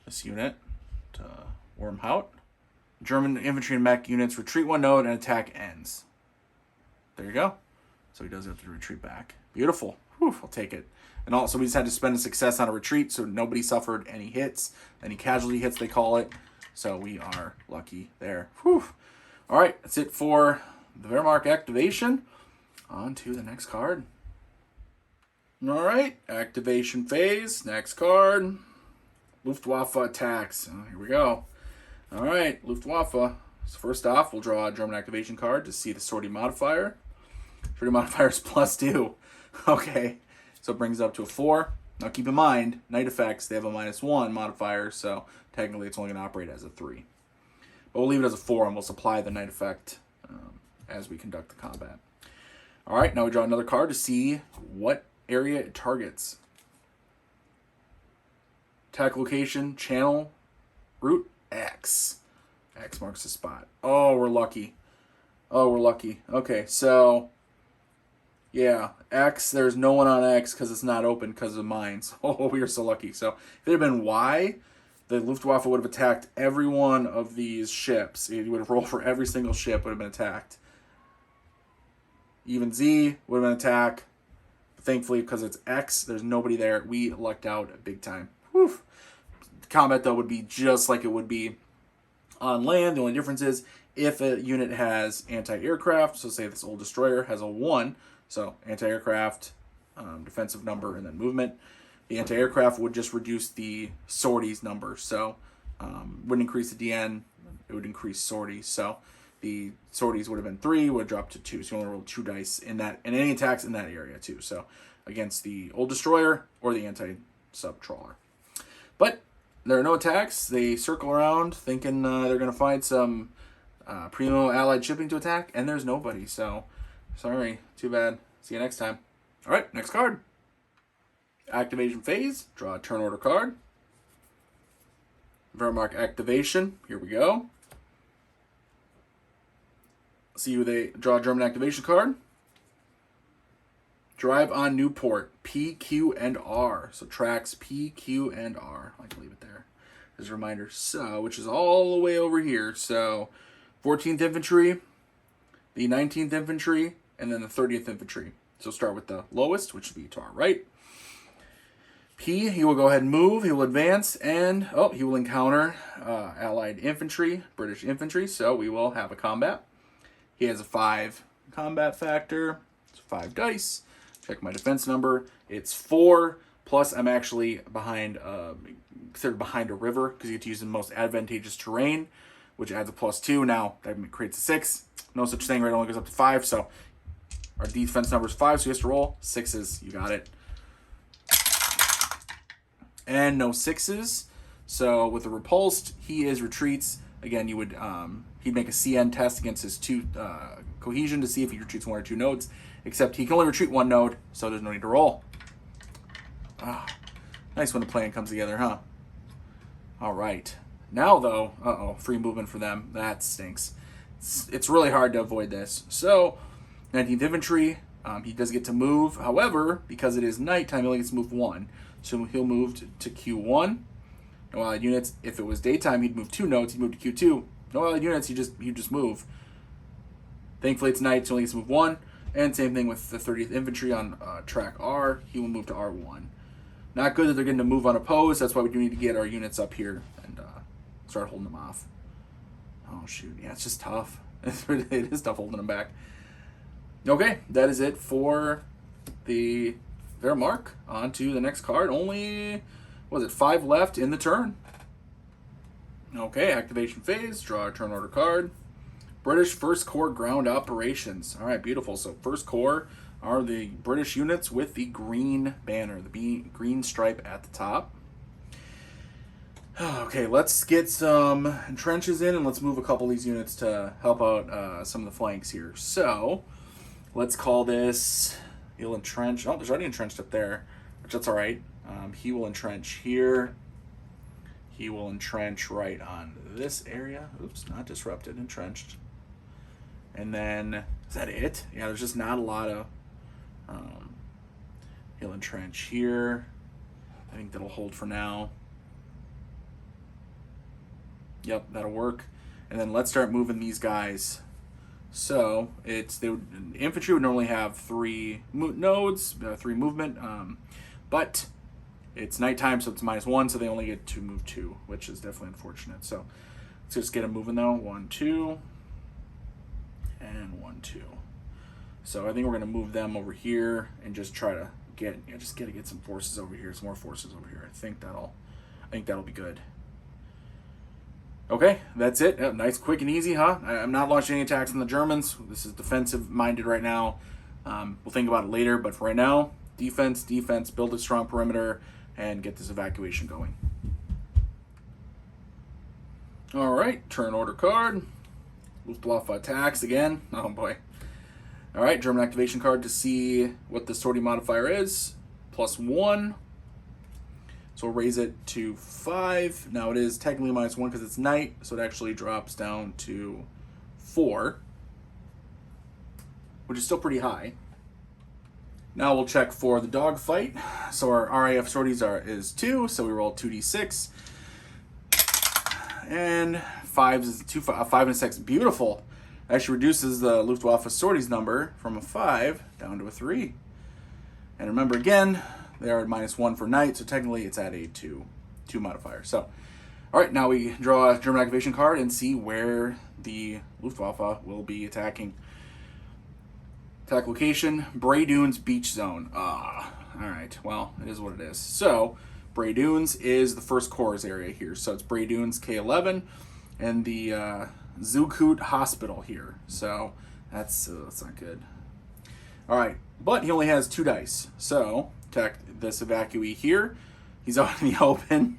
this unit to Wormhout. German infantry and mech units retreat 1 node and attack ends. There you go. So he does have to retreat back. Beautiful. Whew, I'll take it. And also we just had to spend a success on a retreat, so nobody suffered any hits, any casualty hits they call it. So we are lucky there. Whew. All right, that's it for the Wehrmacht activation. On to the next card. All right, activation phase. Next card. Luftwaffe attacks. Oh, here we go. All right, Luftwaffe. So first off, we'll draw a German activation card to see the sortie modifier. Sortie modifier is +2. Okay, so it brings it up to a 4. Now keep in mind, night effects, they have a -1 modifier, so technically it's only going to operate as a 3. But we'll leave it as a 4, and we'll supply the night effect as we conduct the combat. All right, now we draw another card to see what area it targets. Attack location, channel, route X. X marks the spot. Oh, we're lucky. Oh, we're lucky. Okay, so yeah, X. There's no one on X because it's not open because of mines. Oh, we are so lucky. So if it had been Y, the Luftwaffe would have attacked every one of these ships. It would have rolled for every single ship would have been attacked. Even Z would have been attacked. Thankfully, because it's X, there's nobody there. We lucked out big time. Whew. Combat, though, would be just like it would be on land. The only difference is if a unit has anti-aircraft, so say this old destroyer has a 1, so anti-aircraft, defensive number, and then movement, the anti-aircraft would just reduce the sorties number. So wouldn't increase the DN, it would increase sorties. So the sorties would have been 3, would have dropped to 2. So you only roll 2 dice in that, and any attacks in that area too. So against the old destroyer or the anti-sub trawler. But there are no attacks. They circle around thinking they're going to find some primo allied shipping to attack, and there's nobody. So sorry, too bad. See you next time. All right, next card. Activation phase. Draw a turn order card. Wehrmacht activation. Here we go. See who they draw a German activation card. Drive on Newport. P, Q, and R. So tracks P, Q, and R. I can leave it there as a reminder. So, which is all the way over here. So, 14th Infantry, the 19th Infantry, and then the 30th Infantry. So start with the lowest, which would be to our right. P, he will go ahead and move. He will advance, and he will encounter Allied infantry, British infantry. So we will have a combat. He has a 5 combat factor. It's 5 dice. Check my defense number. It's 4. Plus, I'm actually considered behind a river because you get to use the most advantageous terrain, which adds a +2. Now that creates a 6. No such thing, right? It only goes up to 5. So our defense number is 5, so he has to roll 6s. You got it. And no 6s. So with the repulsed, he is retreats. Again, you would he'd make a CN test against his 2 cohesion to see if he retreats 1 or 2 nodes. Except he can only retreat 1 node, so there's no need to roll. Nice when the plan comes together, huh? All right. Now though, free movement for them. That stinks. It's really hard to avoid this. So 19th Infantry, he does get to move. However, because it is nighttime, he only gets to move 1. So he'll move to Q1. No allied units. If it was daytime, he'd move 2 nodes. He'd move to Q2. No allied units. He'd just move. Thankfully, it's night, so he only gets to move 1. And same thing with the 30th Infantry on track R. He will move to R1. Not good that they're getting to move unopposed. That's why we do need to get our units up here and start holding them off. Oh, shoot. Yeah, it's just tough. It is tough holding them back. Okay, that is it for the Wehrmacht. On to the next card. Only, 5 left in the turn. Okay, activation phase. Draw a turn order card. British First Corps ground operations. All right, beautiful. So First Corps are the British units with the green banner, the green stripe at the top. Okay, let's get some trenches in, and let's move a couple of these units to help out some of the flanks here. So let's call this, he'll entrench. Oh, there's already entrenched up there, which that's all right. He will entrench here. He will entrench right on this area. Oops, not disrupted, entrenched. And then, is that it? Yeah, there's just not a lot of, he'll entrench here. I think that'll hold for now. Yep, that'll work. And then let's start moving these guys. So infantry would normally have 3 nodes, 3 movement, but it's nighttime, so it's -1, so they only get to move 2, which is definitely unfortunate. So let's just get them moving though. 1, 2, and 1, 2. So I think we're gonna move them over here and just try to get some forces over here, some more forces over here. I think that'll be good. Okay, that's it. Nice, quick, and easy, huh? I'm not launching any attacks on the Germans. This is defensive-minded right now. We'll think about it later, but for right now, defense, build a strong perimeter, and get this evacuation going. All right, turn order card. Luftwaffe attacks again. Oh, boy. All right, German activation card to see what the sortie modifier is. +1. So we'll raise it to 5. Now it is technically -1 because it's night, so it actually drops down to 4, which is still pretty high. Now we'll check for the dogfight. So our RAF sorties is 2, so we roll 2d6. And 5 is 5 and a 6. Beautiful. Actually reduces the Luftwaffe sorties number from a 5 down to a 3. And remember again, they are at -1 for night, so technically it's at a 2 modifier. So, all right, now we draw a German activation card and see where the Luftwaffe will be attacking. Attack location, Bray Dunes Beach Zone. All right, well, it is what it is. So, Bray Dunes is the first Corps area here. So it's Bray Dunes K11 and the Zuidkoop Hospital here. So that's not good. All right, but he only has 2 dice. So attack this evacuee here. He's out in the open.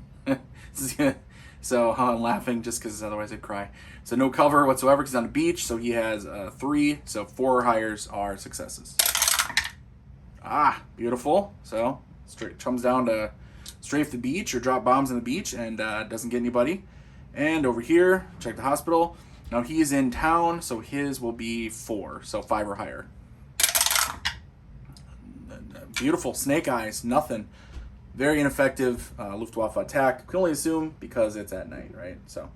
So I'm laughing just because otherwise I'd cry. So no cover whatsoever because he's on the beach. So he has 3. So 4 hires are successes. Beautiful. So straight comes down to strafe the beach or drop bombs on the beach and doesn't get anybody. And over here, check the hospital. Now he's in town, so his will be 4. So 5 or higher. Beautiful. Snake eyes. Nothing. Very ineffective Luftwaffe attack. Can only assume because it's at night, right? So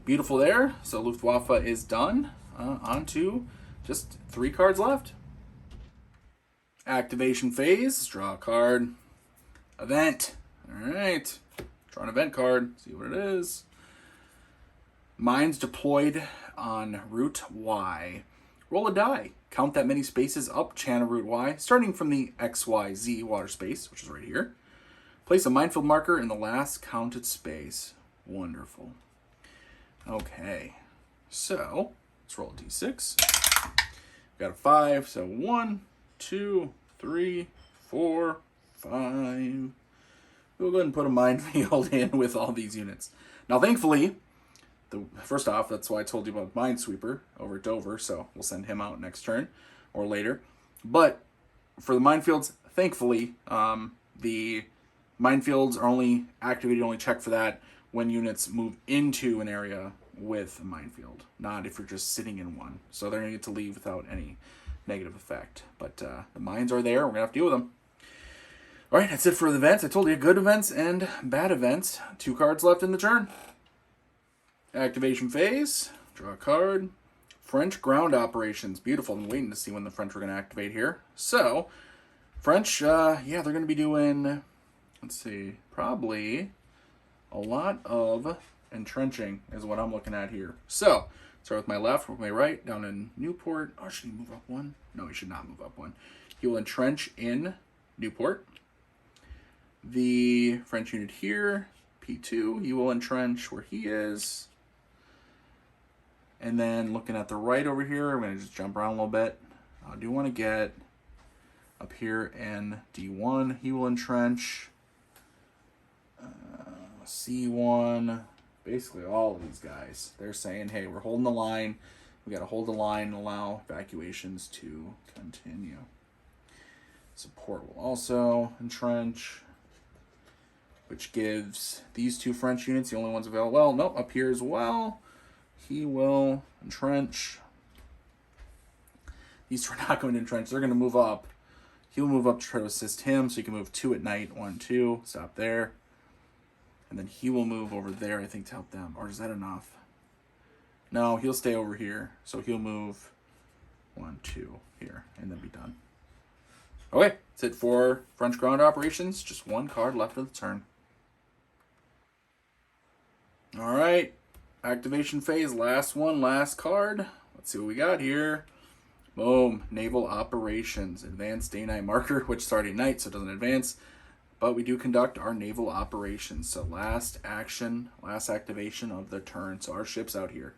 beautiful there. So Luftwaffe is done. On to just 3 cards left. Activation phase. Draw a card. Event. All right. Draw an event card. See what it is. Mines deployed on Route Y. Roll a die. Count that many spaces up channel Route Y, starting from the XYZ water space, which is right here. Place a minefield marker in the last counted space. Wonderful. Okay. So, let's roll a d6. Got a 5, so 1, 2, 3, 4, 5. We'll go ahead and put a minefield in with all these units. Now, thankfully, first off, that's why I told you about Minesweeper over at Dover, so we'll send him out next turn or later. But for the minefields, thankfully, the minefields are only activated, only check for that when units move into an area with a minefield, not if you're just sitting in one. So they're going to get to leave without any negative effect. But the mines are there. We're going to have to deal with them. All right, that's it for the events. I told you, good events and bad events. 2 cards left in the turn. Activation phase. Draw a card. French ground operations. Beautiful. I'm waiting to see when the French are going to activate here. So, French, yeah, they're going to be doing, let's see, probably a lot of entrenching is what I'm looking at here. So, start with my left, with my right, down in Newport. Oh, should he move up 1? No, he should not move up 1. He will entrench in Newport. The French unit here, P2, he will entrench where he is. And then looking at the right over here, I'm going to just jump around a little bit. I do want to get up here in D1. He will entrench. C1. Basically all of these guys. They're saying, hey, we're holding the line. We got to hold the line and allow evacuations to continue. Support will also entrench, which gives these 2 French units the only ones available. Well, nope, up here as well. He will entrench. These 2 are not going to entrench. They're going to move up. He'll move up to try to assist him, so he can move 2 at night. 1, 2. Stop there. And then he will move over there, I think, to help them. Or is that enough? No, he'll stay over here. So he'll move 1, 2 here, and then be done. Okay, that's it for French ground operations. Just 1 card left of the turn. All right. Activation phase, last one, last card. Let's see what we got here. Boom, naval operations. Advanced day-night marker, which started at night, so it doesn't advance. But we do conduct our naval operations. So last action, last activation of the turn. So our ship's out here.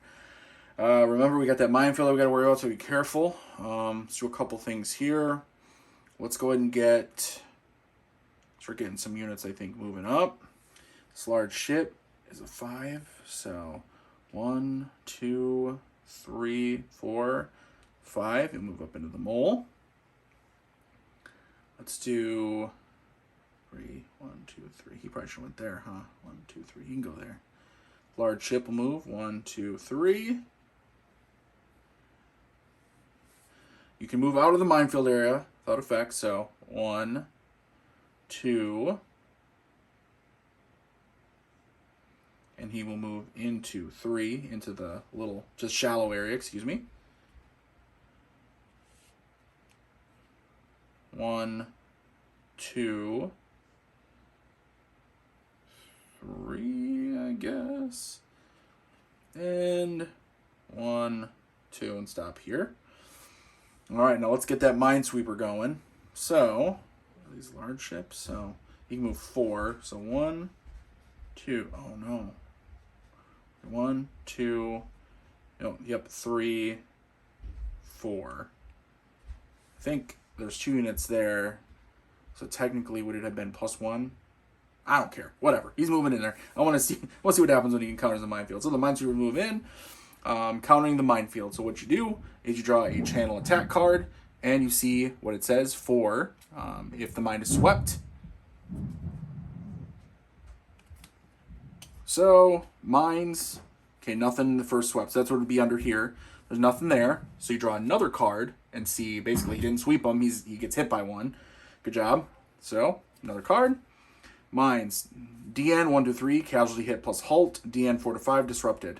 Remember, we got that minefield that we got to worry about, so be careful. Let's do a couple things here. Let's go ahead and start getting some units, I think, moving up. This large ship is a 5, so 1, 2, 3, 4, 5, and move up into the mole. Let's do 3. 1, 2, 3. He probably should have went there, huh? 1, 2, 3. He can go there. Large ship will move. 1, 2, 3. You can move out of the minefield area without effect. So 1, 2. And he will move into 3, into the little, just shallow area, excuse me. 1, 2, 3, I guess. And 1, 2, and stop here. All right, now let's get that minesweeper going. So, these large ships, so he can move 4. So 1, 2, oh no. 1, 2, no, yep, 3, 4. I think there's 2 units there. So technically, would it have been +1? I don't care. Whatever. He's moving in there. I want to see what happens when he encounters the minefield. So the minesweeper move in, countering the minefield. So what you do is you draw a channel attack card, and you see what it says for if the mine is swept. So mines, okay, nothing in the first swept. So that's what would be under here. There's nothing there. So you draw another card and see, basically he didn't sweep them. He gets hit by 1. Good job. So another card. Mines. DN 1 to 3, casualty hit plus halt. DN 4 to 5, disrupted.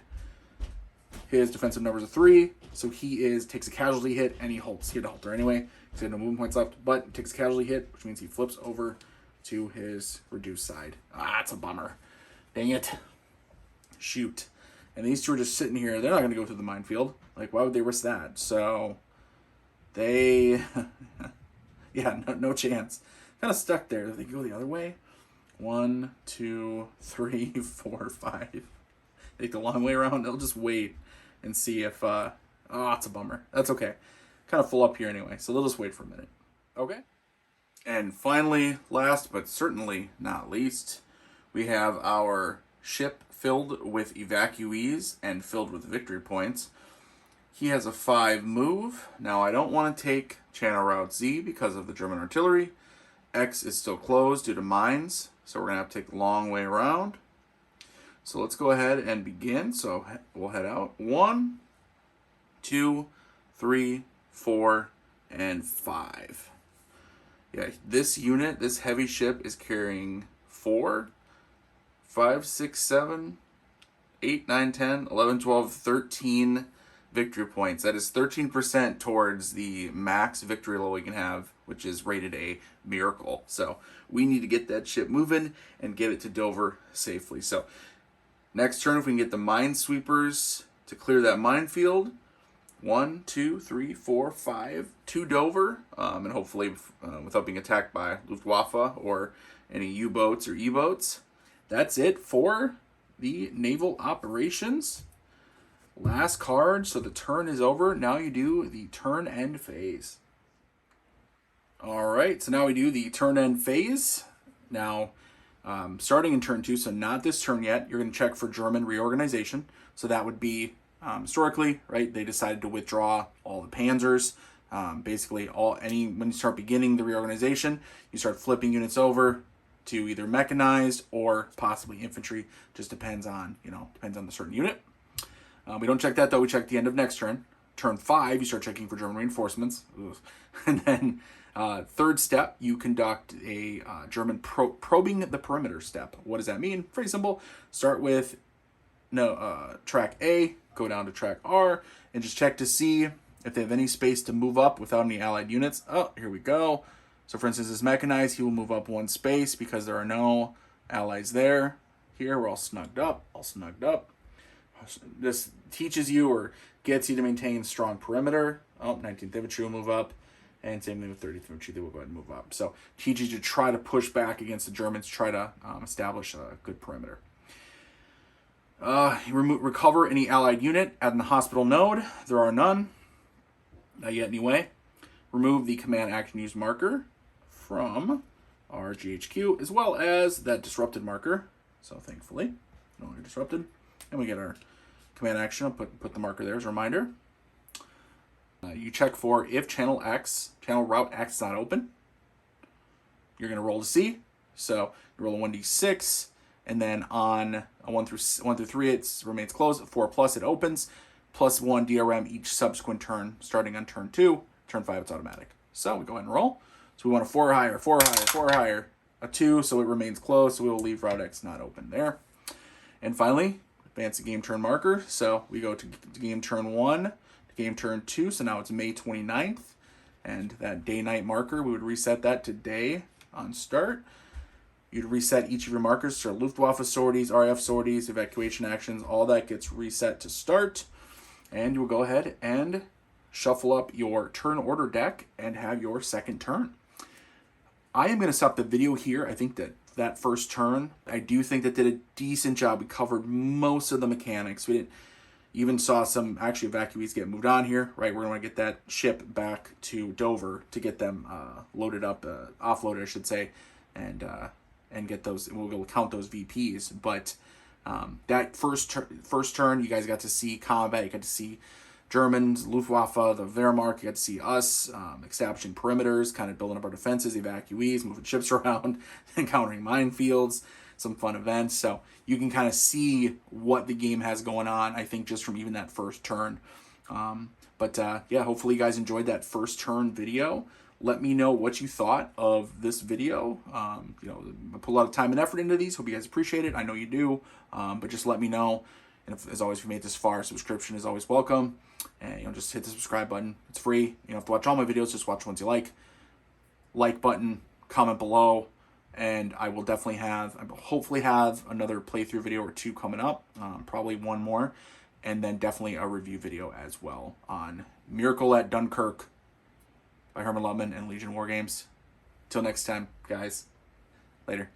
His defensive numbers are 3, so he takes a casualty hit and he halts. He had to halter anyway. He had no movement points left, but takes a casualty hit, which means he flips over to his reduced side. Ah, that's a bummer. Dang it. Shoot. And these 2 are just sitting here. They're not going to go through the minefield. Like, why would they risk that? So, they... yeah, no chance. Kind of stuck there. They go the other way. 1, 2, 3, 4, 5. Take the long way around. They'll just wait and see if... oh, it's a bummer. That's okay. Kind of full up here anyway, so they'll just wait for a minute. Okay. And finally, last but certainly not least, we have our ship filled with evacuees and filled with victory points. He has a 5 move. Now, I don't want to take Channel Route Z because of the German artillery. X is still closed due to mines, so we're going to have to take the long way around. So let's go ahead and begin. So we'll head out. 1, 2, 3, 4, and 5. Yeah, this unit, this heavy ship, is carrying 4, 5, 6, 7, 8, 9, 10, 11, 12, 13 victory points. That is 13% towards the max victory level we can have, which is rated a miracle. So we need to get that ship moving and get it to Dover safely. So next turn, if we can get the minesweepers to clear that minefield. 1, 2, 3, 4, 5 to Dover, and hopefully without being attacked by Luftwaffe or any U-boats or E-boats. That's it for the naval operations. Last card, so the turn is over. Now you do the turn end phase. All right, so now we do the turn end phase. Now, starting in turn 2, so not this turn yet, you're going to check for German reorganization. So that would be historically, right? They decided to withdraw all the panzers. Basically, when you start beginning the reorganization, you start flipping units over to either mechanized or possibly infantry. Just depends on the certain unit. We don't check that though. We check the end of next turn. Turn 5, you start checking for German reinforcements. And then third step, you conduct a German probing the perimeter step. What does that mean? Pretty simple. Start with track A, go down to track R, and just check to see if they have any space to move up without any allied units. Oh, here we go. So for instance, this mechanized, he will move up 1 space because there are no allies there. Here, we're all snugged up, This teaches you or gets you to maintain strong perimeter. Oh, 19th Infantry will move up. And same thing with 30th Infantry, they will go ahead and move up. So teaches you to try to push back against the Germans, try to establish a good perimeter. Recover any allied unit at the hospital node. There are none. Not yet anyway. Remove the command action use marker from our GHQ, as well as that disrupted marker. So thankfully, no longer disrupted. And we get our command action. I'll put the marker there as a reminder. You check for if channel route X is not open. You're going to roll to C. So you roll a 1d6, and then on a 1 through 3, it remains closed. 4+, it opens. +1 DRM each subsequent turn, starting on turn 2. Turn 5, it's automatic. So we go ahead and roll. So we want a 4 or higher, 4 or higher, 4 or higher. A 2, so it remains closed. So we will leave route X not open there. And finally, advance the game turn marker. So we go to game turn 1, to game turn 2. So now it's May 29th. And that day-night marker, we would reset that to day on start. You'd reset each of your markers. So Luftwaffe sorties, RAF sorties, evacuation actions, all that gets reset to start. And you will go ahead and shuffle up your turn order deck and have your second turn. I am going to stop the video here. I think that first turn, I do think that did a decent job. We covered most of the mechanics. We didn't even saw some actually evacuees get moved on here, right? We're going to get that ship back to Dover to get them loaded up, offloaded, I should say, and get those. We'll count those VPs. But that first turn, you guys got to see combat. You got to see Germans, Luftwaffe, the Wehrmacht. You got to see us establishing perimeters, kind of building up our defenses, evacuees, moving ships around, encountering minefields, some fun events. So you can kind of see what the game has going on, I think, just from even that first turn. Yeah, hopefully you guys enjoyed that first turn video. Let me know what you thought of this video. I put a lot of time and effort into these. Hope you guys appreciate it. I know you do. But just let me know. And as always, if you made it this far, subscription is always welcome. And just hit the subscribe button. It's free. You don't have to watch all my videos. Just watch ones you like. Like button, comment below, and I will hopefully have another playthrough video or 2 coming up. Probably one more, and then definitely a review video as well on Miracle at Dunkirk by Hermann Luttmann and Legion Wargames. Till next time, guys. Later.